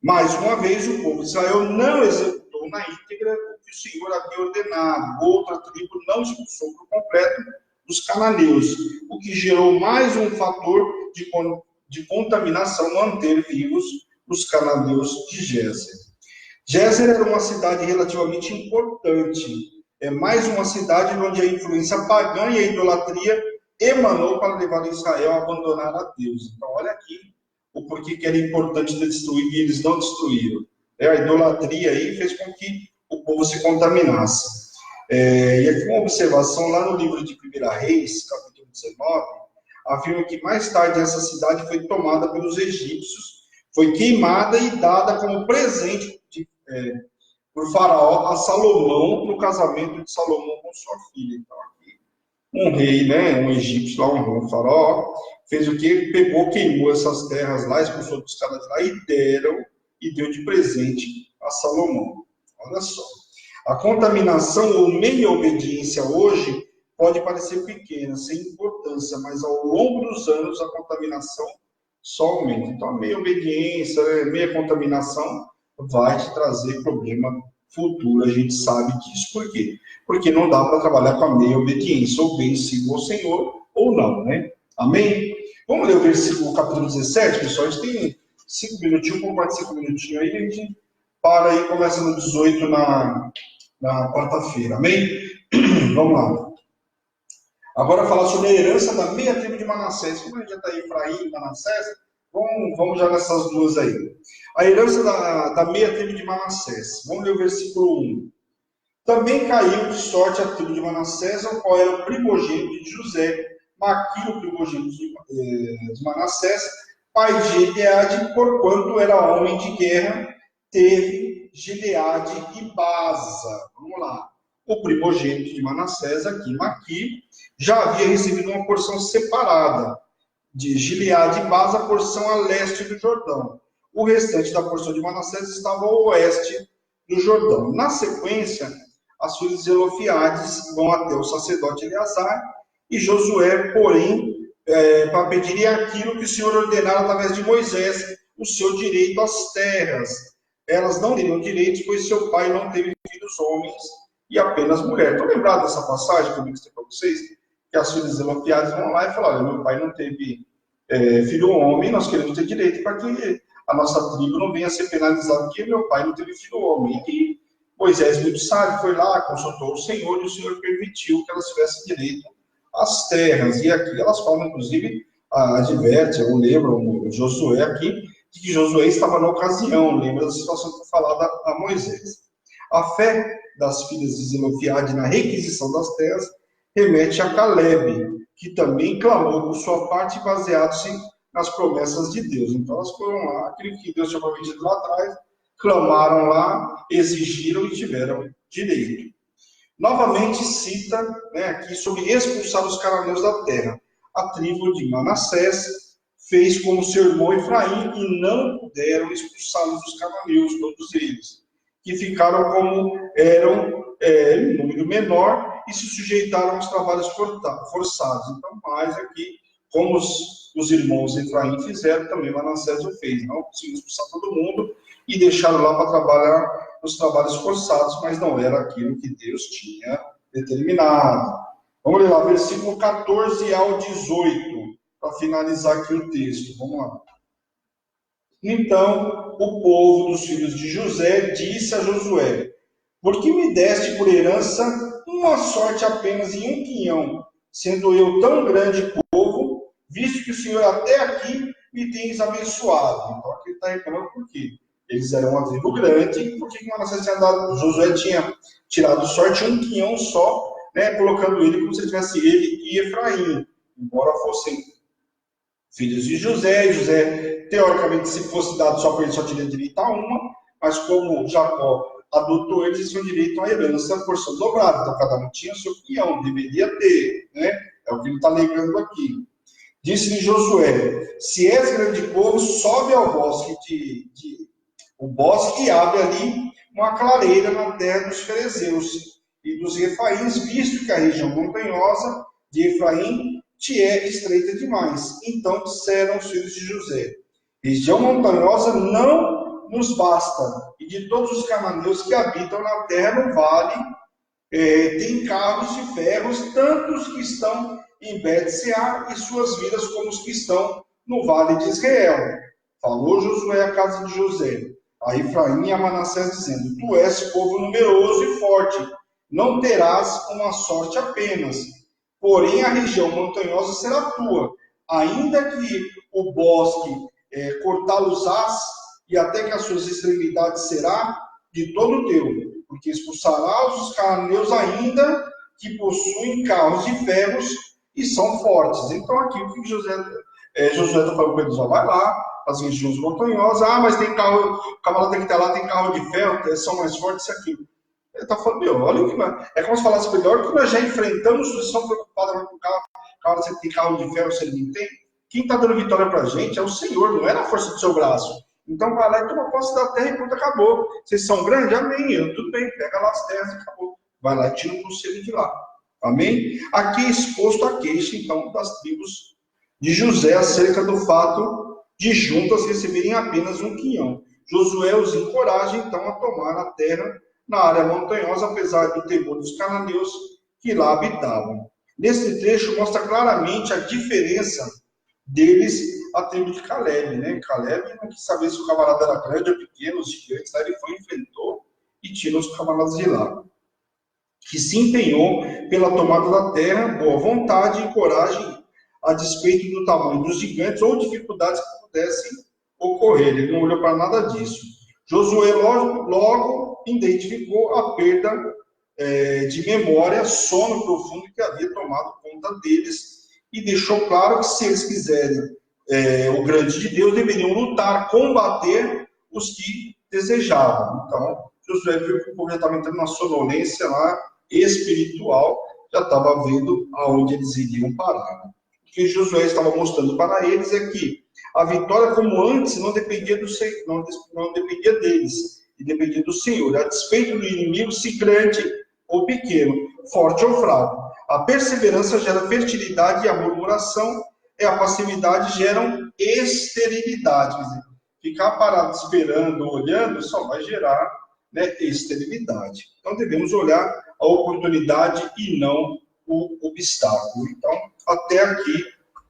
Speaker 1: Mais uma vez, o povo de Israel não executou na íntegra o que o Senhor havia ordenado. Outra tribo não expulsou por completo os cananeus, o que gerou mais um fator de contaminação, manter vivos os cananeus de Gézer. Gézer era uma cidade relativamente importante. É mais uma cidade onde a influência pagã e a idolatria emanou para levar Israel a abandonar a Deus. Então, olha aqui o porquê que era importante destruir e eles não destruíram. A idolatria aí fez com que o povo se contaminasse. E aqui uma observação lá no livro de 1 Reis, capítulo 19, afirma que mais tarde essa cidade foi tomada pelos egípcios, foi queimada e dada como presente por Faraó a Salomão no casamento de Salomão com sua filha. Então aqui um rei, né, um egípcio lá, um faraó, fez o que? Pegou, queimou essas terras lá, expulsou dos caras lá e deu de presente a Salomão. Olha só. A contaminação ou meia obediência hoje pode parecer pequena, sem importância, mas ao longo dos anos a contaminação só aumenta. Então, a meia obediência, meia contaminação vai te trazer problema futuro, a gente sabe disso. Por quê? Porque não dá para trabalhar com a meia obediência, ou bem sigo ao Senhor, ou não, né? Amém? Vamos ler o versículo, capítulo 17, pessoal? A gente tem 5 minutinhos, vamos para 5 minutinhos aí, a gente para aí, começa no 18 na quarta-feira, amém? Vamos lá. Agora falar sobre a herança da meia tribo de Manassés. Como a gente já está em Efraim e Manassés, vamos já nessas duas aí. A herança da meia tribo de Manassés. Vamos ler o versículo 1. Também caiu de sorte a tribo de Manassés, ao qual era o primogênito de José, Maquir, o primogênito de Manassés, pai de Gileade, porquanto era homem de guerra, teve Gileade e Baza. Vamos lá. O primogênito de Manassés, aqui, Maquir, já havia recebido uma porção separada de Gileade e Baza, a porção a leste do Jordão. O restante da porção de Manassés estava ao oeste do Jordão. Na sequência, as filhas de Zelofeades vão até o sacerdote Eleazar e Josué, porém, para pedir aquilo que o Senhor ordenara através de Moisés, o seu direito às terras. Elas não teriam direitos, pois seu pai não teve filhos homens e apenas mulher. Estão lembrados dessa passagem que eu disse para vocês? Que as filhas de Zelofeades vão lá e falam, olha, meu pai não teve filho homem, nós queremos ter direito para que a nossa tribo não venha a ser penalizada porque meu pai não teve filho homem. E Moisés, muito sábio, foi lá, consultou o Senhor e o Senhor permitiu que elas tivessem direito às terras. E aqui elas falam, inclusive, adverte, ou lembram Josué aqui, de que Josué estava na ocasião, lembra da situação que foi falada a Moisés. A fé das filhas de Zelofeade na requisição das terras remete a Caleb, que também clamou por sua parte baseado-se nas promessas de Deus. Então elas foram lá, aquilo que Deus tinha prometido lá atrás, clamaram lá, exigiram e tiveram direito. Novamente cita aqui sobre expulsar os cananeus da terra. A tribo de Manassés fez como seu irmão Efraim e não puderam expulsá-los dos cananeus, todos eles, que ficaram como eram em número menor e se sujeitaram aos trabalhos forçados. Então, mais aqui, como os irmãos Efraim fizeram, também Manassés o fez. Não conseguiu expulsar todo mundo e deixaram lá para trabalhar nos trabalhos forçados, mas não era aquilo que Deus tinha determinado. Vamos ler lá, versículo 14 ao 18, para finalizar aqui o texto. Vamos lá. Então, o povo dos filhos de José disse a Josué, por que me deste por herança uma sorte apenas em um quinhão, sendo eu tão grande povo, visto que o Senhor até aqui me tens abençoado? Então aqui está reclamando por quê? Eles eram uma tribo grande, por que Manassés tinha dado? Josué tinha tirado sorte um quinhão só, colocando ele como se tivesse ele e Efraim, embora fossem filhos de José. E José, teoricamente, se fosse dado só para ele, só teria direito a uma, mas como Jacó adotou eles, tinham direito à herança, porção dobrada. Então, cada um tinha o seu quinhão, deveria ter, É o que ele está alegando aqui. Disse-lhe Josué, se és grande povo, sobe ao bosque o bosque e abre ali uma clareira na terra dos fariseus e dos refaíns, visto que a região montanhosa de Efraim te é estreita demais. Então disseram os filhos de José, região montanhosa não nos basta, e de todos os cananeus que habitam na terra no vale, tem carros de ferros, tanto os que estão em Bet-Sear e suas vidas, como os que estão no vale de Israel. Falou Josué à casa de José, a Efraim e a Manassés, dizendo, tu és povo numeroso e forte, não terás uma sorte apenas, porém a região montanhosa será tua, ainda que o bosque cortá-los-ás, e até que as suas extremidades será de todo teu, porque expulsarás os cananeus ainda que possuem carros de ferros e são fortes. Então aqui o que Josué está falando para eles, vai lá, as regiões montanhosas, mas tem carro, o cavalo tem que estar lá, tem carro de ferro, são mais fortes isso aqui. Ele está falando, olha o que é como se falasse para ele, olha que nós já enfrentamos, vocês estão preocupados com o carro, você tem carro de ferro, você não tem. Quem está dando vitória para a gente é o Senhor, não é na força do seu braço. Então vai lá e toma posse da terra e pronto, acabou. Vocês são grandes? Amém. Tudo bem, pega lá as terras e acabou. Vai lá e tira o conselho de lá. Amém? Aqui é exposto a queixa, então, das tribos de José acerca do fato de juntas receberem apenas um quinhão. Josué os encoraja, então, a tomar a terra na área montanhosa, apesar do temor dos cananeus que lá habitavam. Nesse trecho mostra claramente a diferença deles, a tribo de Caleb, né? Caleb não quis saber se o camarada era grande ou pequeno, os gigantes, aí ele foi, enfrentou e tirou os camaradas de lá. Que se empenhou pela tomada da terra, boa vontade e coragem, a despeito do tamanho dos gigantes ou dificuldades que pudessem ocorrer. Ele não olhou para nada disso. Josué logo identificou a perda de memória, sono profundo que havia tomado conta deles e deixou claro que se eles quiserem o grande de Deus, deveriam lutar, combater os que desejavam. Então, Josué viu que o povo já estava entrando na sonolência lá, espiritual, já estava vendo aonde eles iriam parar. O que Josué estava mostrando para eles é que a vitória, como antes, não dependia não dependia deles, e dependia do Senhor, a despeito do inimigo, se grande ou pequeno, forte ou fraco. A perseverança gera fertilidade e a murmuração e a passividade geram esterilidade. Quer dizer, ficar parado esperando, olhando, só vai gerar, né, esterilidade. Então devemos olhar a oportunidade e não o obstáculo. Então, até aqui,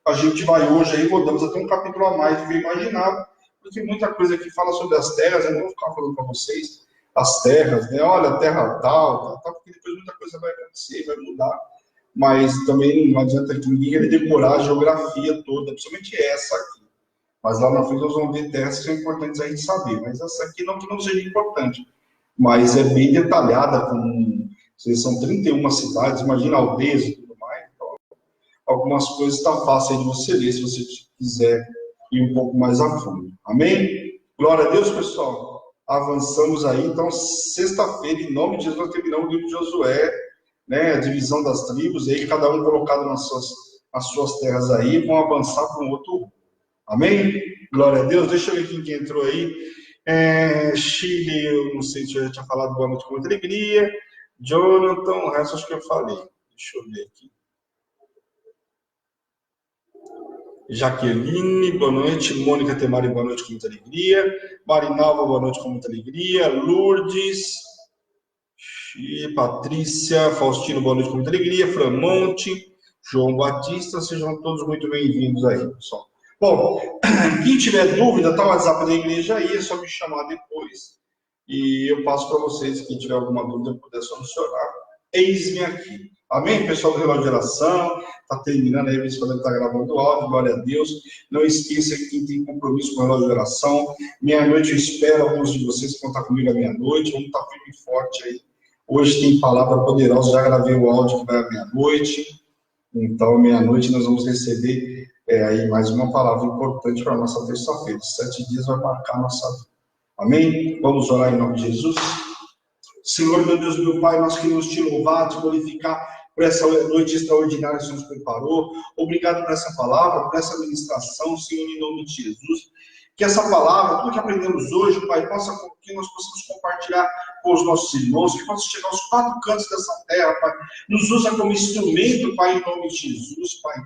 Speaker 1: a gente vai hoje aí, rodamos até um capítulo a mais do que eu imaginava, porque muita coisa aqui fala sobre as terras, eu não vou ficar falando para vocês as terras, né? Olha, a terra tal, porque depois muita coisa vai acontecer, vai mudar, mas também não adianta que ninguém decorar a geografia toda, principalmente essa aqui. Mas lá na frente nós vamos ver terras que são importantes a gente saber, mas essa aqui não que não seja importante, mas é bem detalhada, são 31 cidades, imagina aldeias e tudo mais, então, algumas coisas está fácil de você ler, se você quiser ir um pouco mais a fundo. Amém? Glória a Deus, pessoal. Avançamos aí, então, sexta-feira, em nome de Jesus, nós terminamos o livro de Josué, né, a divisão das tribos, e aí cada um colocado nas suas terras aí, vão avançar para um outro rumo. Amém? Glória a Deus. Deixa eu ver quem entrou aí. Chile, eu não sei se eu já tinha falado, boa noite com muita alegria. Jonathan, o resto acho que eu falei. Deixa eu ver aqui. Jaqueline, boa noite. Mônica Temari, boa noite com muita alegria. Marinalva, boa noite com muita alegria. Lourdes, Patrícia, Faustino, boa noite com muita alegria. Framonte, João Batista, sejam todos muito bem-vindos aí, pessoal. Bom, quem tiver dúvida, tá o WhatsApp da igreja aí, é só me chamar depois e eu passo para vocês, quem tiver alguma dúvida, puder solucionar. Eis-me aqui. Amém, pessoal do Relógio de Oração? Está terminando aí, você pode estar gravando o áudio, glória a Deus. Não esqueça que quem tem compromisso com o Relógio de Oração, meia-noite eu espero alguns de vocês que vão estar comigo à meia-noite, vamos estar firme e forte aí. Hoje tem palavra poderosa, já gravei o áudio que vai à meia-noite, então meia-noite nós vamos receber aí mais uma palavra importante para a nossa terça-feira. 7 dias vai marcar a nossa vida. Amém? Vamos orar em nome de Jesus. Senhor, meu Deus, meu Pai, nós queremos te louvar, te glorificar por essa noite extraordinária que o Senhor nos preparou. Obrigado por essa palavra, por essa ministração, Senhor, em nome de Jesus. Que essa palavra, tudo que aprendemos hoje, Pai, que nós possamos compartilhar com os nossos irmãos, que possa chegar aos 4 cantos dessa terra, Pai. Nos usa como instrumento, Pai, em nome de Jesus, Pai.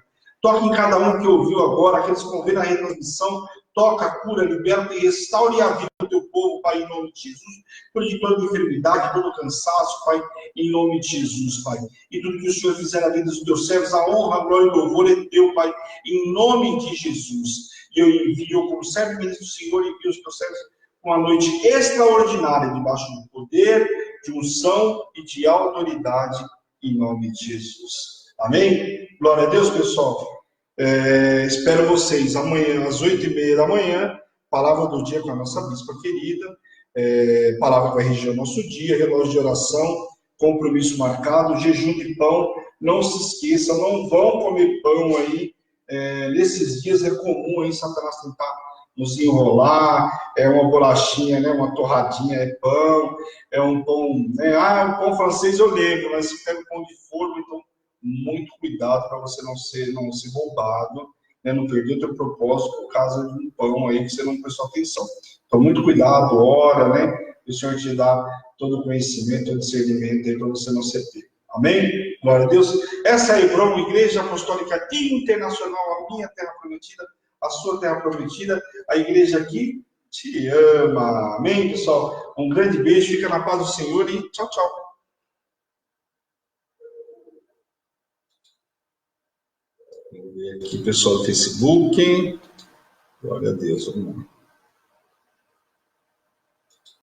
Speaker 1: Toca em cada um que ouviu agora, aqueles que vão ver a retransmissão, toca, cura, liberta e restaure a vida do teu povo, Pai, em nome de Jesus. Cura de toda enfermidade, todo cansaço, Pai, em nome de Jesus, Pai. E tudo que o Senhor fizer na vida dos teus servos, a honra, a glória e o louvor é teu, Pai, em nome de Jesus. E eu envio, como servo ministro do Senhor, envio os teus servos com uma noite extraordinária, debaixo do poder, de unção e de autoridade, em nome de Jesus. Amém? Glória a Deus, pessoal. Espero vocês amanhã, às 8h30 da manhã, palavra do dia com a nossa bispa querida, palavra que vai reger o nosso dia, relógio de oração, compromisso marcado, jejum de pão. Não se esqueça, não vão comer pão aí, nesses dias é comum aí Satanás tentar nos enrolar, uma bolachinha, né, uma torradinha, pão, um pão, né, o pão francês eu lembro, mas se pega o pão de forno, então muito cuidado para você não ser roubado, né, não perder o teu propósito por causa de um pão aí que você não prestou atenção. Então, muito cuidado, ora, né, o Senhor te dá todo o conhecimento, todo o discernimento aí para você não ser pego. Amém? Glória a Deus. Essa é a Hebron, Igreja Apostólica Internacional, a minha terra prometida, a sua terra prometida, a igreja aqui te ama. Amém, pessoal? Um grande beijo, fica na paz do Senhor e tchau, tchau. Vou ver aqui, pessoal do Facebook. Glória a Deus, vamos lá.